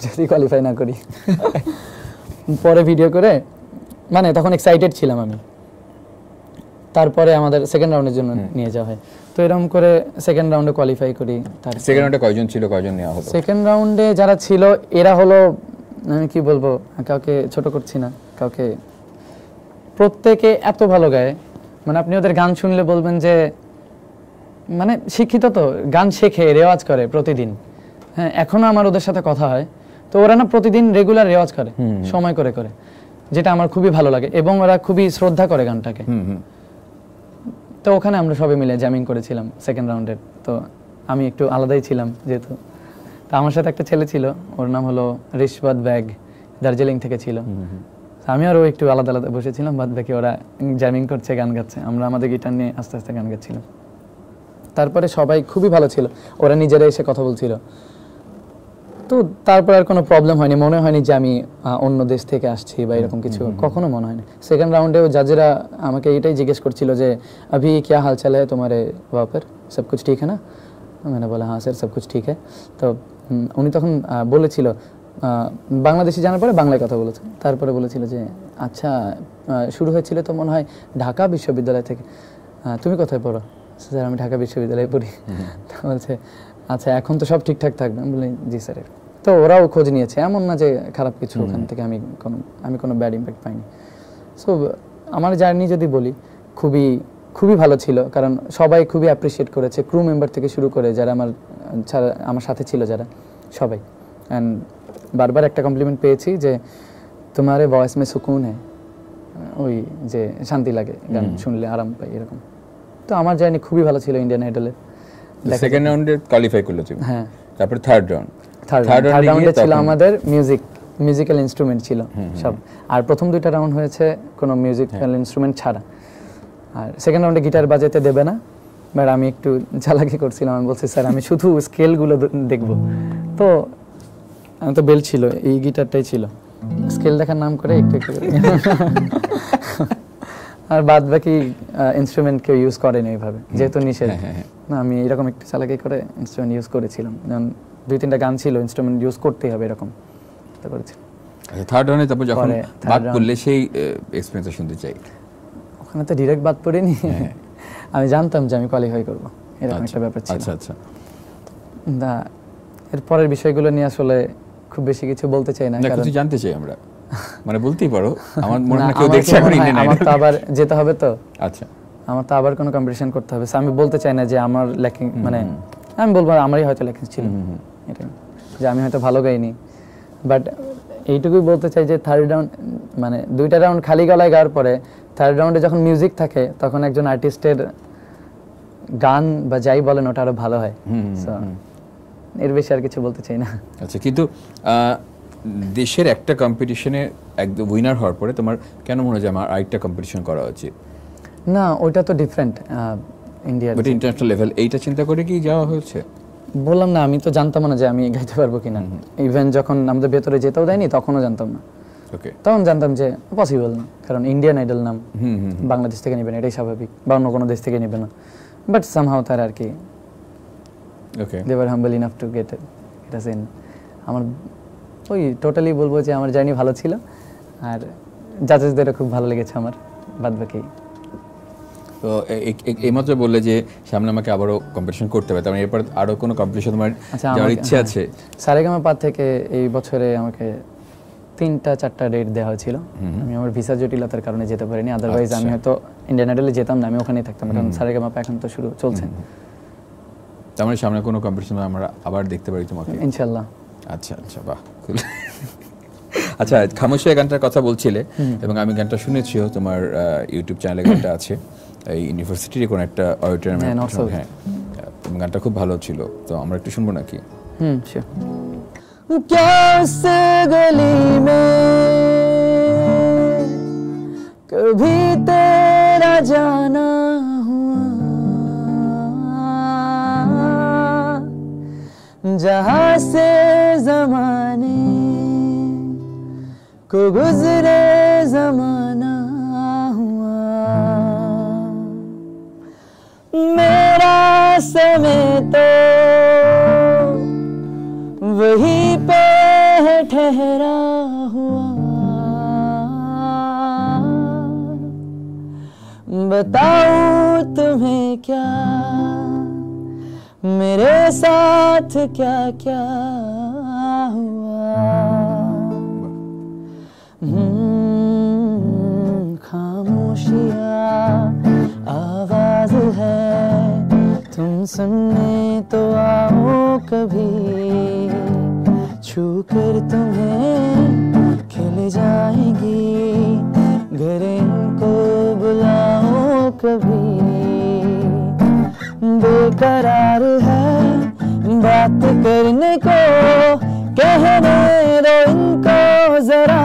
যদি কোয়ালিফাই না করি। পরে ভিডিও করে মানে তখন এক্সাইটেড ছিলাম আমি। তারপরে আমাদের সেকেন্ড রাউন্ডের জন্য নিয়ে যাওয়া হয়। তো এরকম করে সেকেন্ড রাউন্ডে কোয়ালিফাই করি। তার সেকেন্ড রাউন্ডে কয়জন ছিল, কয়জন নেওয়া হলো? সেকেন্ড রাউন্ডে যারা ছিল এরা হলো, আমি কি বলবো, কাউকে ছোট করছি না, কাউকে, প্রত্যেকে এত ভালো গায়, মানে আপনি ওদের গান শুনলে বলবেন যে মানে শিক্ষিত, তো গান শেখে, রেওয়াজ করে প্রতিদিন। হ্যাঁ এখনো আমার ওদের সাথে কথা হয়। তো ওরা না প্রতিদিন রেগুলার রেওয়াজ করে, সময় করে করে, যেটা আমার খুবই ভালো লাগে এবং ওরা খুবই শ্রদ্ধা করে গানটাকে। তো ওখানে আমরা সবাই মিলে জ্যামিং করেছিলাম সেকেন্ড রাউন্ডের। তো আমি একটু আলাদাই ছিলাম যেহেতু। তো আমার সাথে একটা ছেলে ছিল, ওর নাম হলো রিশওয়াত ব্যাগ, দার্জিলিং থেকে ছিল। আমি আরও একটু আলাদা আলাদা বসেছিলাম, বাদ বাকি ওরা জ্যামিং করছে, গান গাচ্ছে, আমরা আমাদের গিটার নিয়ে আস্তে আস্তে গান গাচ্ছিলাম। তারপরে সবাই খুবই ভালো ছিল, ওরা নিজেরা এসে কথা বলছিল। তো তারপর আর কোনো প্রবলেম হয়নি, মনে হয়নি যে আমি অন্য দেশ থেকে আসছি বা এরকম কিছু, কখনো মনে হয়নি। সেকেন্ড রাউন্ডেও জাজেরা আমাকে এটাই জিজ্ঞেস করছিল যে अभी क्या हाल चाल है तुम्हारे वहाँ पर, सब कुछ ठीक है ना? मैंने बोला हाँ सर सब कुछ ठीक है। তো উনি তখন বলেছিল, বাংলাদেশি জানার পরে বাংলায় কথা বলেছে, তারপরে বলেছিল যে আচ্ছা শুরু হয়েছিল তো মনে হয় ঢাকা বিশ্ববিদ্যালয় থেকে, তুমি কোথায় পড়ো? স্যার আমি ঢাকা বিশ্ববিদ্যালয়ে পড়ি। তো বলছে আচ্ছা এখন তো সব ঠিকঠাক থাকবে? আমি বলি জি স্যার। তো ওরাও খোঁজ নিয়েছে, এমন না যে খারাপ কিছু ওখান থেকে আমি কোনো ব্যাড ইম্প্যাক্ট পাইনি। সো আমার জার্নি যদি বলি খুবই খুবই ভালো ছিল, কারণ সবাই খুবই অ্যাপ্রিসিয়েট করেছে, ক্রু মেম্বার থেকে শুরু করে যারা আমার সাথে ছিল যারা, সবাই। অ্যান্ড বারবার একটা কমপ্লিমেন্ট পেয়েছি যে তোমারে ভয়েস মে সুকুন হ্যায়, ওই যে শান্তি লাগে গান শুনলে, আরাম পাই এরকম। তো আমার জার্নি খুবই ভালো ছিল ইন্ডিয়ান আইডলে। সেকেন্ড রাউন্ডে কোয়ালিফাই করলে তুমি, হ্যাঁ। তারপর থার্ড রাউন্ডে ছিল আমাদের মিউজিক্যাল ইনস্ট্রুমেন্ট ছিল সব, আর প্রথম দুইটা রাউন্ড হয়েছে কোনো মিউজিক্যাল ইনস্ট্রুমেন্ট ছাড়া। আর সেকেন্ড রাউন্ডে গিটার বাজাতে দেবে না, বাট আমি একটু চালাকি করছিলাম, আমি বলছি স্যার আমি শুধু স্কেলগুলো দেখব। তো আমি তো বেল ছিল, এই গিটারটাই ছিল, স্কেল দেখার নাম করে একটু একটু আর বাদ বাকি ইনস্ট্রুমেন্ট কেউ ইউজ করেনি এইভাবে, যেহেতু নিষেধ। না আমি এরকম একটু চালাকি করে ইনস্ট্রুমেন্ট ইউজ করেছিলাম, যেমন 2-3টা গান ছিল ইনস্ট্রুমেন্ট ইউজ করতেই হবে এরকম করেছি। থার্ড রাউন্ডে তারপর যখন বাদ পড়লে সেই এক্সপেরিয়েন্স শুনতে চাই। ওখানে তো ডিরেক্ট বাদ পড়েনি, আমি জানতাম যে আমি কোয়ালিফাই করব, এরকম একটা ব্যাপার ছিল। আচ্ছা আচ্ছা। না এর পরের বিষয়গুলো নিয়ে আসলে খুব বেশি কিছু বলতে চাই না, কারণ কিছু জানতে চাই আমরা, মানে বলতেই পারো। আমার মনে হয় কেউ দেখছে এখন ইন্ডিয়ান আইডল, আমার তো আবার যেতে হবে তো। আচ্ছা, আমার তো আবার কোনো কম্পিটিশন করতে হবে, আমি বলতে চাই না যে আমার ল্যাকিং, মানে আমি বলবো আমারই হয়তো ল্যাকিং ছিল, এটা যে আমি হয়তো ভালো গাইনি। বাট এইটুকুই বলতে চাই যে থার্ড রাউন্ড, মানে 2টা রাউন্ড খালি গলায় গাওয়ার পরে থার্ড রাউন্ডে যখন মিউজিক থাকে তখন একজন আর্টিস্টের গান বা যাই বলেন ওটা আরো ভালো হয়। এর বেশি আর কিছু বলতে চাই না। আচ্ছা, কিন্তু দেশের একটা কম্পিটিশনে একদম উইনার হওয়ার পরে তোমার কেন মনে হয় যে আমার আরেকটা কম্পিটিশন করা উচিত? না ওইটা তো ডিফারেন্ট, ইন্ডিয়ার বাট ইন্টারন্যাশনাল লেভেল, এইটা চিন্তা করে কি যাওয়া হয়েছে? বললাম না আমি তো জানতাম না যে আমি গাইতে পারবো কিনা, ইভেন যখন আমাদের ভেতরে যেতেও দেয়নি তখনও জানতাম না। ওকে, তখন জানতাম যে পসিবল না, কারণ ইন্ডিয়ান আইডল নাম, বাংলাদেশ থেকে নেবে না এটাই স্বাভাবিক, বা অন্য কোনো দেশ থেকে নেবে না। বাট সামহাউ তার আর কি okay, they were humble enough to get it us in. আমার ওই টোটালি বলবো যে আমার জার্নি ভালো ছিল, আর জাজেসদেরও খুব ভালো লেগেছে আমার, বাদ বাকি। তো এইমাত্র বললে যে সামনে আমাকে আবারও কম্পিটিশন করতে হবে, তার এরপর আরো কোনো কম্পিটিশন তোমার যাওয়ার ইচ্ছে আছে? সারেগামা থেকে এই বছরে আমাকে 3-4টা ডেট দেওয়া হয়েছিল, আমি আমার ভিসা জটিলতার কারণে যেতে পারিনি, আদারওয়াইজ আমি হয়তো ইন্ডিয়ান আইডলে যেতাম না, আমি ওখানেই থাকতাম, কারণ সারেগামা এখন তো শুরু চলছে। তার মানে সামনে কোনো কম্পিটিশন আমরা আবার দেখতে পারি তোমাকে ইনশাআল্লাহ। আচ্ছা আচ্ছা, বাহ। আচ্ছা, খামোশিয়া গানটার কথা বলছিলে, এবং আমি গানটা শুনেছিও, তোমার ইউটিউব চ্যানেলে গানটা আছে, এই ইউনিভার্সিটির কোন একটা অডিটোরিয়ামে। হ্যাঁ, গানটা খুব ভালো ছিল, তো আমরা একটু শুনবো নাকি? শিওর। क्या उस गली में कभी तेरा जाना हुआ, जहां से जमाने को गुजरे जमाना हुआ, मेरा समय तो वहीं पे है ठहरा हुआ, बताऊं तुम्हें क्या मेरे साथ क्या क्या हुआ। खामोशियाँ आवाज है, तुम सुनने तो आओ कभी, छू कर तुम्हें खिल जाएंगी, घर इनको बुलाओ कभी, बेकरार है बात करने को, कहने दो इनको जरा,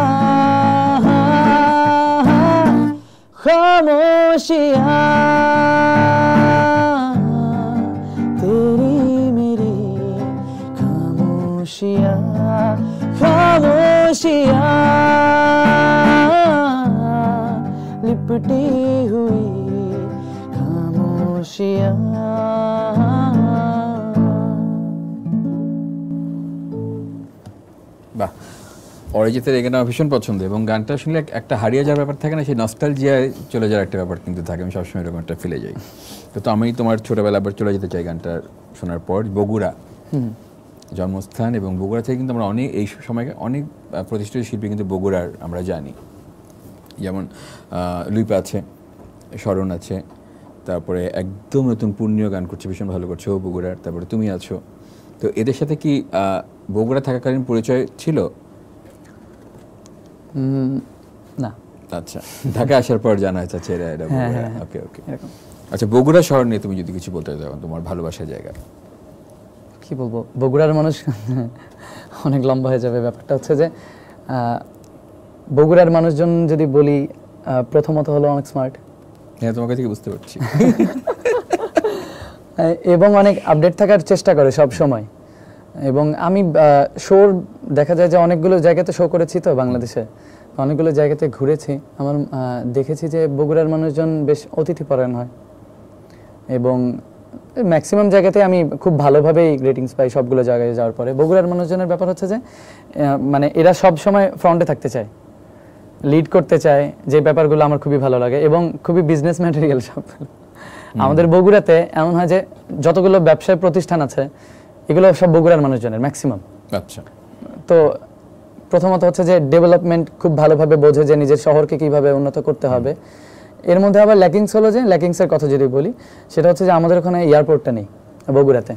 खामोशियाँ तेरी मेरी खामोशियाँ। लिपटी हुई खामोशियाँ। বাহ, অরিজিতের এই গানটা আমার ভীষণ পছন্দ এবং গানটা শুনলে একটা হারিয়ে যাওয়ার ব্যাপার থাকে না, সেই নস্টালজিয়ায় চলে যাওয়ার একটা ব্যাপার কিন্তু থাকে। আমি সবসময় এরকম একটা ফেলে যাই। তো আমি তোমার ছোটবেলা আবার চলে যেতে চাই গানটা শোনার পর। বগুড়া জন্মস্থান এবং বগুড়া থেকে কিন্তু আমরা অনেক এই সময় অনেক প্রতিষ্ঠিত শিল্পী কিন্তু বগুড়ার আমরা জানি, যেমন লুইপা আছে, শরণ আছে, তারপরে একদম নতুন পূর্ণিয় গান করছে, ভীষণ ভালো করছে ও বগুড়ার, তারপরে তুমি আছো। তো এদের সাথে কি বগুড়া থাকাকালীন পরিচয় ছিল? না। আচ্ছা, ঢাকা আসার পর জানা যাচ্ছে এটা বগুড়া। ওকে ওকে। আচ্ছা, বগুড়া শহর নিয়ে তুমি যদি কিছু বলতে চাও, তোমার ভালোবাসার জায়গা। কি বলবো, বগুড়ার মানুষ অনেক লম্বা হয়ে যাবে। ব্যাপারটা হচ্ছে যে বগুড়ার মানুষজন যদি বলি, প্রথমত হলো অনেক স্মার্ট। হ্যাঁ, তোমাকে থেকে বুঝতে পারছি। এবং অনেক আপডেট থাকার চেষ্টা করে সব সময়। এবং আমি শোর দেখা যায় যে অনেকগুলো জায়গাতে শো করেছি, তো বাংলাদেশে অনেকগুলো জায়গাতে ঘুরেছি। আমার দেখেছি যে বগুড়ার মানুষজন বেশ অতিথিপরায়ণ হয় এবং ম্যাক্সিমাম জায়গাতে আমি খুব ভালোভাবেই রেটিংস পাই সবগুলো জায়গায় যাওয়ার পরে। বগুড়ার মানুষজনের ব্যাপার হচ্ছে যে মানে এরা সব সময় ফ্রন্টে থাকতে চায়, লিড করতে চায়, যে ব্যাপারগুলো আমার খুবই ভালো লাগে এবং খুবই বিজনেস ম্যাটেরিয়াল সবগুলো। আমাদের বগুড়াতে এমন হয় যে যতগুলো ব্যবসায় প্রতিষ্ঠান আছে এগুলো সব বগুড়ার মানুষজনের ম্যাক্সিমাম। আচ্ছা, তো প্রথমত হচ্ছে যে ডেভেলপমেন্ট খুব ভালোভাবে বোঝে যে নিজের শহরকে কিভাবে উন্নত করতে হবে। এর মধ্যে আবার ল্যাকিংস হলো যে, ল্যাকিংসের কথা যদি বলি সেটা হচ্ছে যে আমাদের ওখানে এয়ারপোর্টটা নেই বগুড়াতে।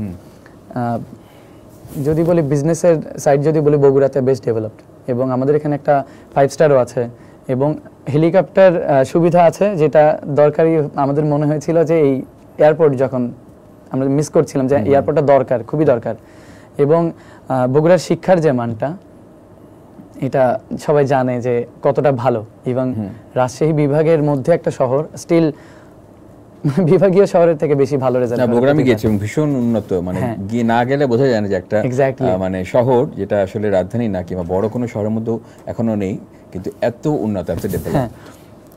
যদি বলি বিজনেসের সাইড যদি বলি, বগুড়াতে বেস্ট ডেভেলপড এবং আমাদের এখানে একটা 5 স্টারও আছে এবং হেলিকপ্টার সুবিধা আছে, যেটা দরকারি আমাদের মনে হয়েছিল যে এই এয়ারপোর্ট যখন আমরা মিস করছিলাম, যে এয়ারপোর্টটা দরকার, খুবই দরকার। এবং বগুড়ার শিক্ষার যে মানটা, এটা সবাই জানে যে কতটা ভালো। এবং রাজশাহী বিভাগের মধ্যে একটা শহর স্টিল বিভাগীয় শহরের থেকে বেশি ভালো রেজাল্ট। বগুড়া আমি গেছি এবং ভীষণ উন্নত, মানে গিয়ে না গেলে বোঝা যায় না যে একটা মানে শহর যেটা আসলে রাজধানী না কিংবা বড় কোনো শহরের মধ্যেও এখনো নেই, কিন্তু এত উন্নত, এত ডেভেলপ।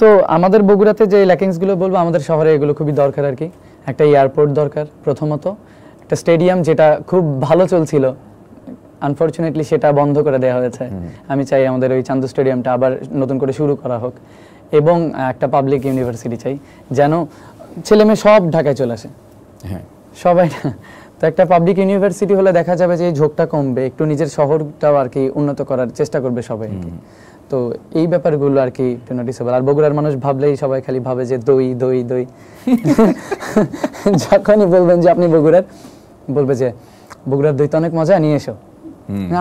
তো আমাদের বগুড়াতে যে ল্যাকিংস গুলো বলবো, আমাদের শহরে এগুলো খুবই দরকার আর কি। একটা এয়ারপোর্ট দরকার প্রথমত, একটা স্টেডিয়াম যেটা খুব ভালো চলছিল, আনফরচুনেটলি সেটা বন্ধ করে দেওয়া হয়েছে। আমি চাই আমাদের ওই চান্দু স্টেডিয়ামটা আবার নতুন করে শুরু করা হোক। এবং একটা পাবলিক ইউনিভার্সিটি চাই, যেন ছেলে মেয়ে সব ঢাকায় চলে আসে। হ্যাঁ, সবাই। তো একটা পাবলিক ইউনিভার্সিটি হলে দেখা যাবে যে ঝোঁকটা কমবে, একটু নিজের শহরটাও আর কি উন্নত করার চেষ্টা করবে সবাই। তো এই ব্যাপারগুলো আর কি নোটিসেবল। আর বগুড়ার মানুষ ভাবলেই সবাই খালি ভাবে যে দই দই দই। যখনই বলবেন যে আপনি বগুড়ার, বলবে যে বগুড়ার দই তো অনেক মজা, নিয়ে এসো।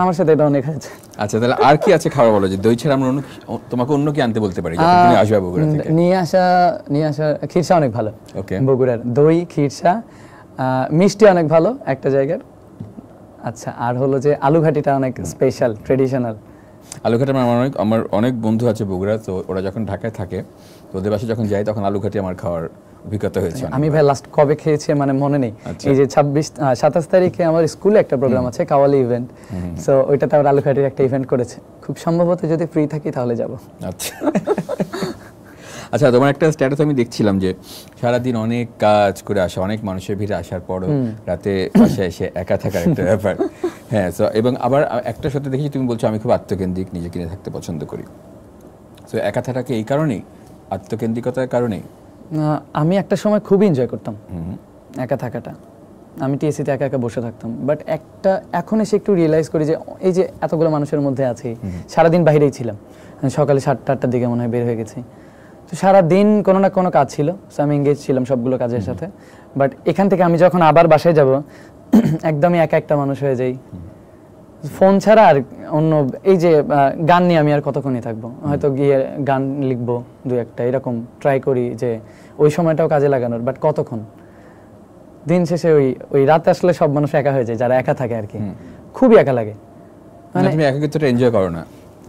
আমার সাথে এটা অনেক হয়েছে। আচ্ছা, তাহলে আর কি আছে খাবার বলো, যে দই ছাড়া আমরা তোমাকে অন্য কি আনতে বলতে পারি যখন তুমি আসবে বগুড়া থেকে? নিয়ে আসা খিরসা অনেক ভালো। ওকে, বগুড়ার দই, খিরসা, মিষ্টি অনেক ভালো একটা জায়গার। আচ্ছা, আর হলো যে আলুঘাটিটা অনেক স্পেশাল, ট্রেডিশনাল। আলুঘাটি আমার অনেক বন্ধু আছে বগুড়া, তো ওরা যখন ঢাকায় থাকে তো ওদের বাসায় যখন যাই তখন আলুঘাটি আমার খাওয়ার অভিজ্ঞতা হয়েছে। আমি ভাই লাস্ট কবে খেয়েছি মানে মনে নেই। এই যে 27 তারিখে আমার স্কুলে একটা প্রোগ্রাম আছে, কাওয়ালি ইভেন্ট। সো ওইটাতে আমরা আলুঘাটির একটা ইভেন্ট করেছে। খুব সম্ভবত যদি ফ্রি থাকি তাহলে যাব। আচ্ছা। আচ্ছা, তোমার একটা স্ট্যাটাস আমি দেখছিলাম যে সারাদিন অনেক কাজ করে আসা, অনেক মানুষের ভিড়ে আসার পরও রাতে বাসায় এসে একা থাকার একটা ব্যাপার। হ্যাঁ, এবং আবার একটা সত্যি দেখেছি তুমি বলছো আমি খুব আত্মকেন্দ্রিক, নিজেকে নিয়ে থাকতে পছন্দ করি। তো একা থাকাকে এই কারণেই, আত্মকেন্দ্রিকতার কারণেই? আমি একটা সময় খুব এনজয় করতাম একা থাকাটা। আমি টিএসসিতে একা একা বসে থাকতাম, বাট এখন এসে একটু রিয়েলাইজ করি যে এই যে এতগুলো মানুষের মধ্যে আছি, সারাদিন বাইরেই ছিলাম, সকালে 7টা-8টার দিকে মনে হয় বের হয়ে গেছি। তো সারাদিন কোনো না কোনো কাজ ছিল, সো আমি এঙ্গেজ ছিলাম সবগুলো কাজের সাথে। বাট এখান থেকে আমি যখন আবার বাসায় যাব, একদমই একা একটা মানুষ হয়ে যাই। ফোন ছাড়া আর অন্য এই যে গান নিয়ে আমি আর কতক্ষণই থাকবো, হয়তো গিয়ে গান লিখবো 2-1টা, এরকম ট্রাই করি যে ওই সময়টাও কাজে লাগানোর। বাট কতক্ষণ, দিন শেষে ওই রাতে আসলে সব মানুষ একা হয়ে যায় যারা একা থাকে আর কি, খুবই একা লাগে। মানে তুমি একাকিত্বটা এনজয় করো না?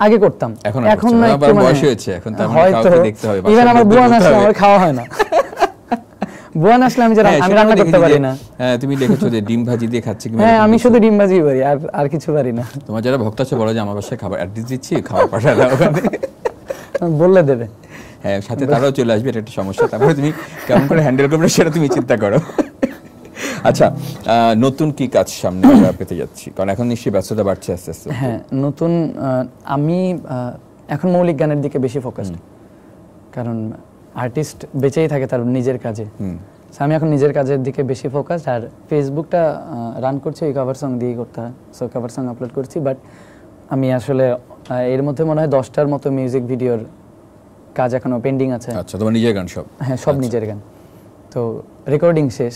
আগে করতাম, এখন না, আবার বয়স হয়েছে, এখন তো আমরা কাউকে দেখতে হবে। ইভেন আমার বুয়া আসলে আমার খাওয়া হয় না। বুয়া আসলে আমি রান্না করতে পারি না। হ্যাঁ, তুমি দেখেছো যে ডিম ভাজি দিয়ে খাচ্ছি। হ্যাঁ, আমি শুধু ডিম ভাজি পারি, আর কিছু পারি না। তোমার যারা ভক্ত আছে বলো যে আমার বাসায় খাবার অ্যাড্রেস দিচ্ছি, খাবার পাঠাও ওখানে, বললে দেবে। হ্যাঁ, সাথে তারাও চলে আসবে, এটা একটা সমস্যা। তারপরে তুমি কেমন করে হ্যান্ডেল করবে সেটা তুমি চিন্তা করো। আচ্ছা, নতুন কি কাজ সামনে আমরা পেতে যাচ্ছি, কারণ এখন নিশ্চয়ই ব্যস্ততা বাড়ছে আস্তে আস্তে? হ্যাঁ, নতুন আমি এখন মৌলিক গানের দিকে বেশি ফোকাসড, কারণ আর্টিস্ট বেঁচেই থাকে তার নিজের কাজে। আমি এখন নিজের কাজের দিকে বেশি ফোকাস। আর ফেসবুকটা রান করছি ওই কভার সং দিয়ে করতে হয়, সো কভার সং আপলোড করছি। বাট আমি আসলে এর মধ্যে মনে হয় 10টার মতো মিউজিক ভিডিওর কাজ এখনো পেন্ডিং আছে। আচ্ছা, তোমার নিজের গান সব? হ্যাঁ, সব নিজের গান। তো রেকর্ডিং শেষ।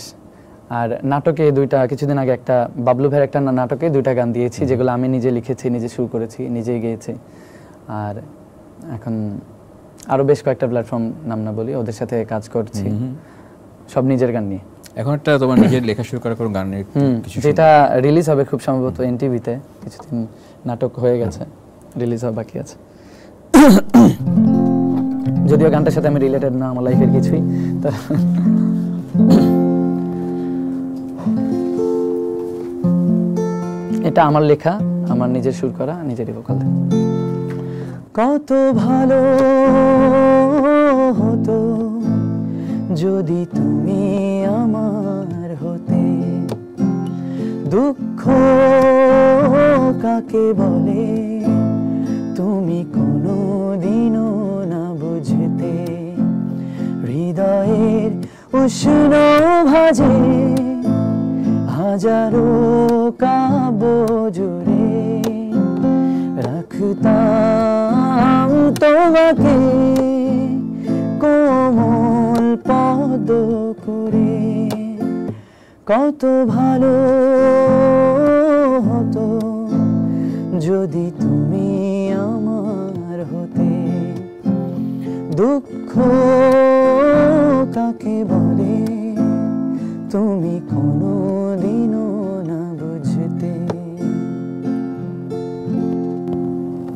আর নাটকে কিছুদিন আগে একটা বাবলু ভাইয়ের একটা নাটকে 2টা গান দিয়েছি, যেগুলো আমি নিজে লিখেছি, নিজে সুর করেছি, নিজেই গেয়েছি। আর এখন আরো বেশ কয়েকটা প্ল্যাটফর্ম, নাম না বলি, ওদের সাথে কাজ করছি, সব নিজের গান নিয়ে। এখন একটা তোমার নিজের লেখা শুরু করার কোনো গানের কিছু যেটা রিলিজ হবে খুব সম্ভবত এনটিভিতে, কিছুদিন নাটক হয়ে গেছে, রিলিজ হওয়া বাকি আছে। যদিও গানটার সাথে আমি রিলেটেড না আমার লাইফের কিছুই। এটা আমার লেখা, আমার নিজের সুর করা, নিজেরই ভোকাল। কত ভালো হতো যদি তুমি আমার হতে, দুঃখ কাকে বলে তুমি কোনো দিনও না বুঝতে, হৃদয়ের উষ্ণ ভাজে হাজারো কাব্য জুড়ে, রাখতাম তোমাকে কোমল পদ করে। কত ভালো হতো যদি তুমি আমার হতে, দুঃখ কাকে বলে তুমি কোনো দিনও না বুঝতে।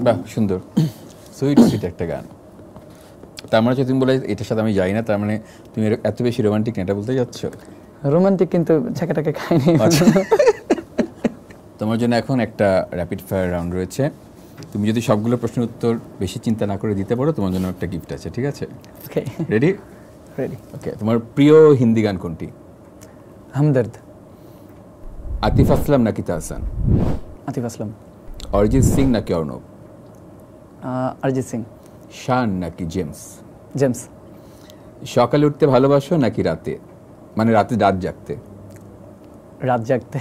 বাহ, সুন্দর, সুইট সুইট একটা গান। তার মানে তুমি বলে এটার সাথে আমি যাই না, তার মানে তুমি এত বেশি রোমান্টিক না, এটা বলতে যাচ্ছ? রোমান্টিক, কিন্তু ছাকাটাকে খাইনি। তোমার জন্য এখন একটা র্যাপিড ফায়ার রাউন্ড রয়েছে। তুমি যদি সবগুলো প্রশ্নের উত্তর বেশি চিন্তা না করে দিতে পারো, তোমার জন্য একটা গিফট আছে, ঠিক আছে? ওকে, রেডি? রেডি। ওকে, তোমার প্রিয় হিন্দি গান কোনটি? হামদর্দ। আতিফ আসলাম নাকি তাহসান? আতিফ আসলাম। অরিজিৎ সিং নাকি অর্ণব? অরিজিৎ সিং। শান নাকি জেমস? জেমস। সকালে উঠতে ভালোবাসো নাকি রাতে, মানে রাত জাগতে? রাত জাগতে।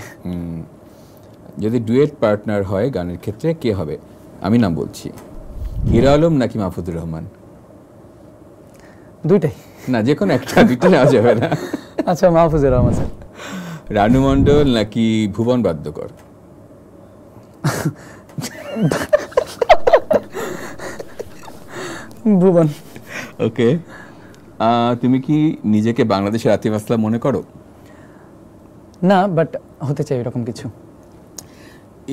যদি ডুয়েট পার্টনার হয় গানের ক্ষেত্রে কে হবে? আমি নাম বলছি, হিরো আলম নাকি মাহফুজুর রহমান? দুইটাই না, যে কোনো একটা, দুইটা নেওয়া যাবে না। আচ্ছা, মাহফুজুর রহমান স্যার। রানু মণ্ডল নাকি ভুবন বাদ্যকর? ভুবন। ওকে, তুমি কি নিজেকে বাংলাদেশের আতিফ আসলাম মনে করো? না, বাট হতে চাই এরকম কিছু।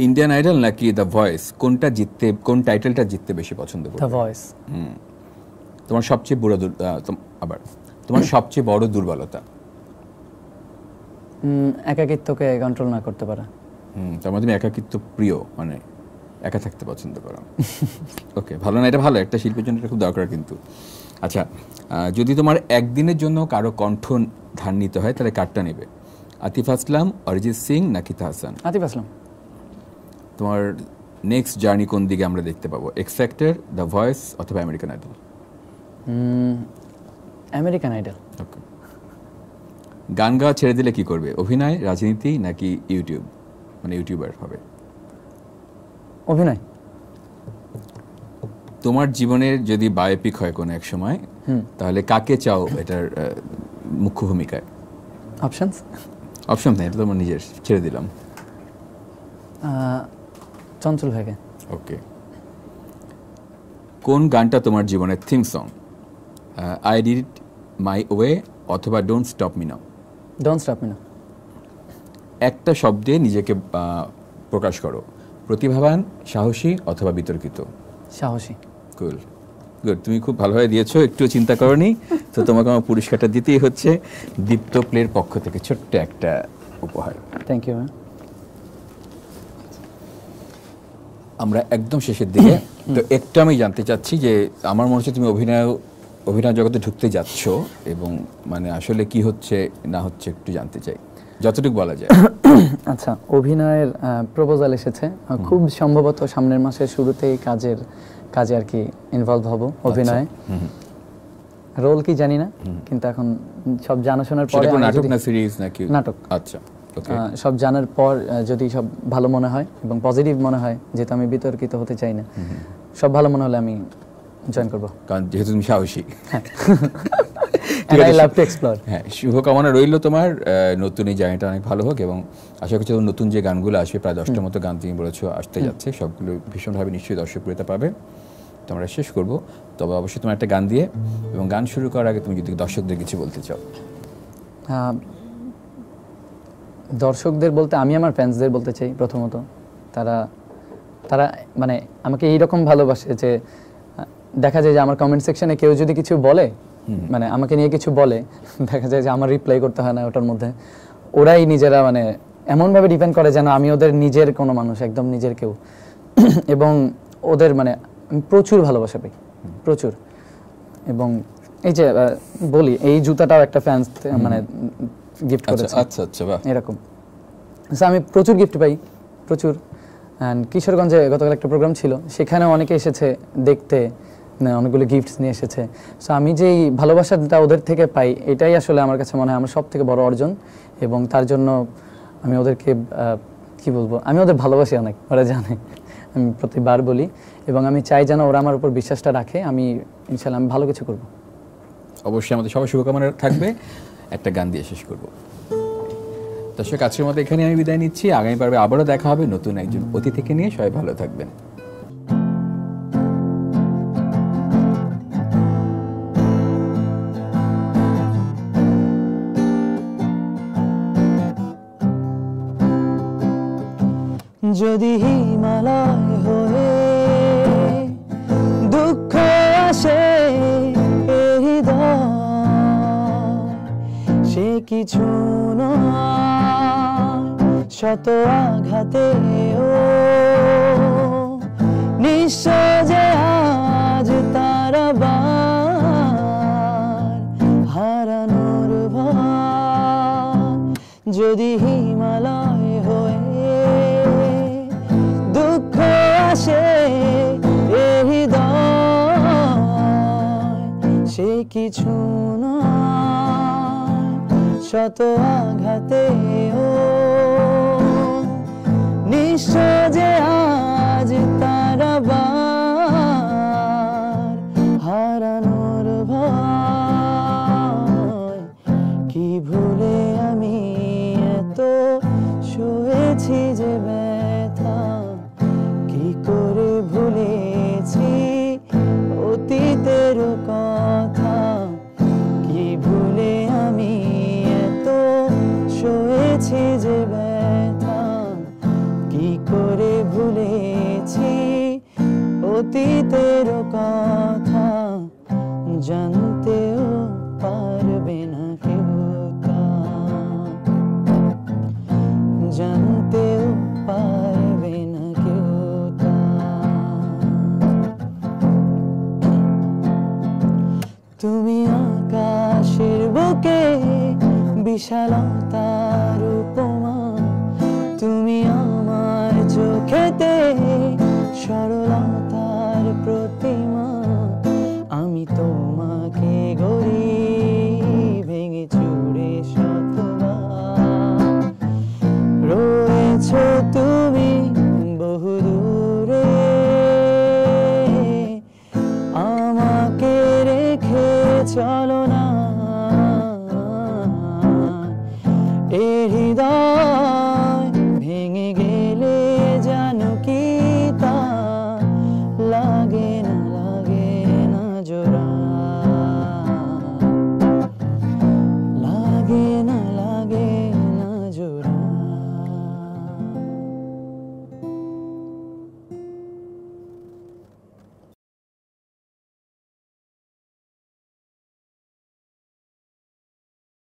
ইন্ডিয়ান আইডল নাকি দ্য ভয়েস, কোন টাইটেলটা জিততে বেশি পছন্দ করো? The voice. তোমার সবচেয়ে তোমার সবচেয়ে বড় দুর্বলতা? একাকিত্বকে কন্ট্রোল না করতে পারা। তার মানে তুমি একাকিত্ব প্রিয়, মানে একা থাকতে পছন্দ করো। ওকে, ভালো না, এটা ভালো, একটা শিল্পীর জন্য এটা খুব দরকার কিন্তু। আচ্ছা, যদি তোমার একদিনের জন্য কারো কণ্ঠ ধার নিতে হয়, তাহলে কারটা নেবে? আতিফ আসলাম, অরিজিৎ সিং নাকি তাহসান? আতিফ আসলাম। তোমার নেক্সট জার্নি কোন দিকে আমরা দেখতে পাবো? এক্স ফ্যাক্টর, দ্য ভয়েস অথবা American idol? American idol. Okay, গান গাওয়া ছেড়ে দিলে কি করবে? অভিনয়, রাজনীতি নাকি ইউটিউব, মানে ইউটিউবার হবে? অভিনয়। তোমার জীবনের যদি বায়োপিক হয় কোনো এক সময়, তাহলে কাকে চাও এটার মুখ্য ভূমিকায়? অপশন নেই, এটা তোমার নিজের, ছেড়ে দিলাম। চঞ্চল ভাইকে। ওকে, কোন গানটা তোমার জীবনের theme song? I did it my way অথবা don't stop me now? Don't stop me now. একটা শব্দে নিজেকে প্রকাশ করো, প্রতিভাবান, সাহসী অথবা বিতর্কিত? সাহসী। কুল, গুড, তুমি খুব ভালোভাবে দিয়েছো, একটু চিন্তা করনি। তো তোমাকে আমার পুরস্কারটা দিতেই হচ্ছে, দীপ্ত প্লের পক্ষ থেকে ছোট্ট একটা উপহার। Thank you. আমরা একদম শেষের দিকে, তো একটু আমি জানতে চাচ্ছি যে আমার মনে হচ্ছে তুমি অভিনয় অভিনয় জগতে ঢুকতে যাচ্ছ এবং মানে আসলে কি হচ্ছে না হচ্ছে একটু জানতে চাই, যতটুকু বলা যায়। আচ্ছা, অভিনয়ের প্রপোজাল এসেছে, খুব সম্ভবত সামনের মাসের শুরুতেই কাজে আর কি ইনভলভ হব অভিনয়ে। রোল কি জানি না, কিন্তু এখন সব জানাশোনার পরে নাটক না সিরিজ নাকি? নাটক। আচ্ছা, সব জানার পর যদি সব ভালো মনে হয় এবং পজিটিভ মনে হয়, যেহেতু আমি বিতর্কিত হতে চাই না, সব ভালো মনে হলে আমি জয়েন করব, কারণ যেহেতু তুমি সাহসী। I love to explore. হ্যাঁ, শুভকামনা রইল তোমার নতুন এই জার্নিটা অনেক ভালো হোক, এবং আশা করছি নতুন যে গানগুলো আসবে, প্রায় 10টার মতো গান তুমি বলেছো আসতে যাচ্ছে, সবগুলো ভীষণভাবে নিশ্চয়ই দর্শকপ্রিয়তা পাবে। তোমরা শেষ করব, তবে অবশ্যই তোমার একটা গান দিয়ে, এবং গান শুরু করার আগে তুমি যদি দর্শকদের কিছু বলতে চাও। দর্শকদের বলতে আমি আমার ফ্যান্সদের বলতে চাই প্রথমত, তারা মানে আমাকে এইরকম ভালোবাসে যে দেখা যায় যে আমার কমেন্ট সেকশনে কেউ যদি কিছু বলে, মানে আমাকে নিয়ে কিছু বলে, দেখা যায় যে আমার রিপ্লাই করতে হয় না ওটার মধ্যে, ওরাই নিজেরা মানে এমনভাবে ডিপেন্ড করে যেন আমি ওদের নিজের কোনো মানুষ, একদম নিজের কেউ। এবং ওদের মানে প্রচুর ভালোবাসা পাই, প্রচুর। এবং এই যে বলি, এই জুতাটাও একটা ফ্যান্স মানে গিফট করেছে। আচ্ছা, বাহ, এরকম আমি প্রচুর গিফট পাই, প্রচুর। অ্যান্ড কিশোরগঞ্জে গতকাল একটা প্রোগ্রাম ছিল, সেখানে অনেকে এসেছে দেখতে, অনেকগুলো গিফটস নিয়ে এসেছে। সো আমি যেই ভালোবাসাটা ওদের থেকে পাই, এটাই আসলে আমার কাছে মনে হয় আমার সব থেকে বড় অর্জন। এবং তার জন্য আমি ওদেরকে কি বলবো, আমি ওদের ভালোবাসি অনেক, ওরা জানে, আমি প্রতিবার বলি। এবং আমি চাই যেন ওরা আমার উপর বিশ্বাসটা রাখে, আমি ইনশাল্লাহ আমি ভালো কিছু করব। অবশ্যই আমাদের সবার শুভকামনা থাকবে। একটা গান দিয়ে শেষ করব। দর্শক, আজকের মতো এখানে আমি বিদায় নিচ্ছি। আগামী পর্বে আবারও দেখা হবে নতুন একজন অতিথিকে নিয়ে। সবাই ভালো থাকবেন। যদি হিমালয় হয়ে দুঃখ আসে সে কিছু নয়, শত আঘাতে নিশ্চয় যে আজ তারা হারানোর ভয়। যদি হিমালয় হয়ে দুঃখ আসে সে কিছু নয়, শত আঘাতে নিশ্চয় যে আজ তারা হারানোর ভয়। কি ভুলে আমি এত শুয়েছি যে ব্যথা, কি করে ভুলেছি অতীতের কথা। কি ভুলে আমি এত শুয়েছি যে ব্যথা, কি করে ভুলেছি অতীতের কথা। জানতেও পারবে না কেউ তা, জানতেও পারবে না কেউ তা। তুমি আকাশের বুকে বিশালতার উপমা, তুমি আমার চোখেতে সরলতার প্রতিমা। আমি তোমাকে গড়ি ভেঙে চুরে শতবার, রয়েছো তুমি বহু দূরে, আমাকে রেখে চলো না। এ হৃদয় ভেঙে গেলে জানো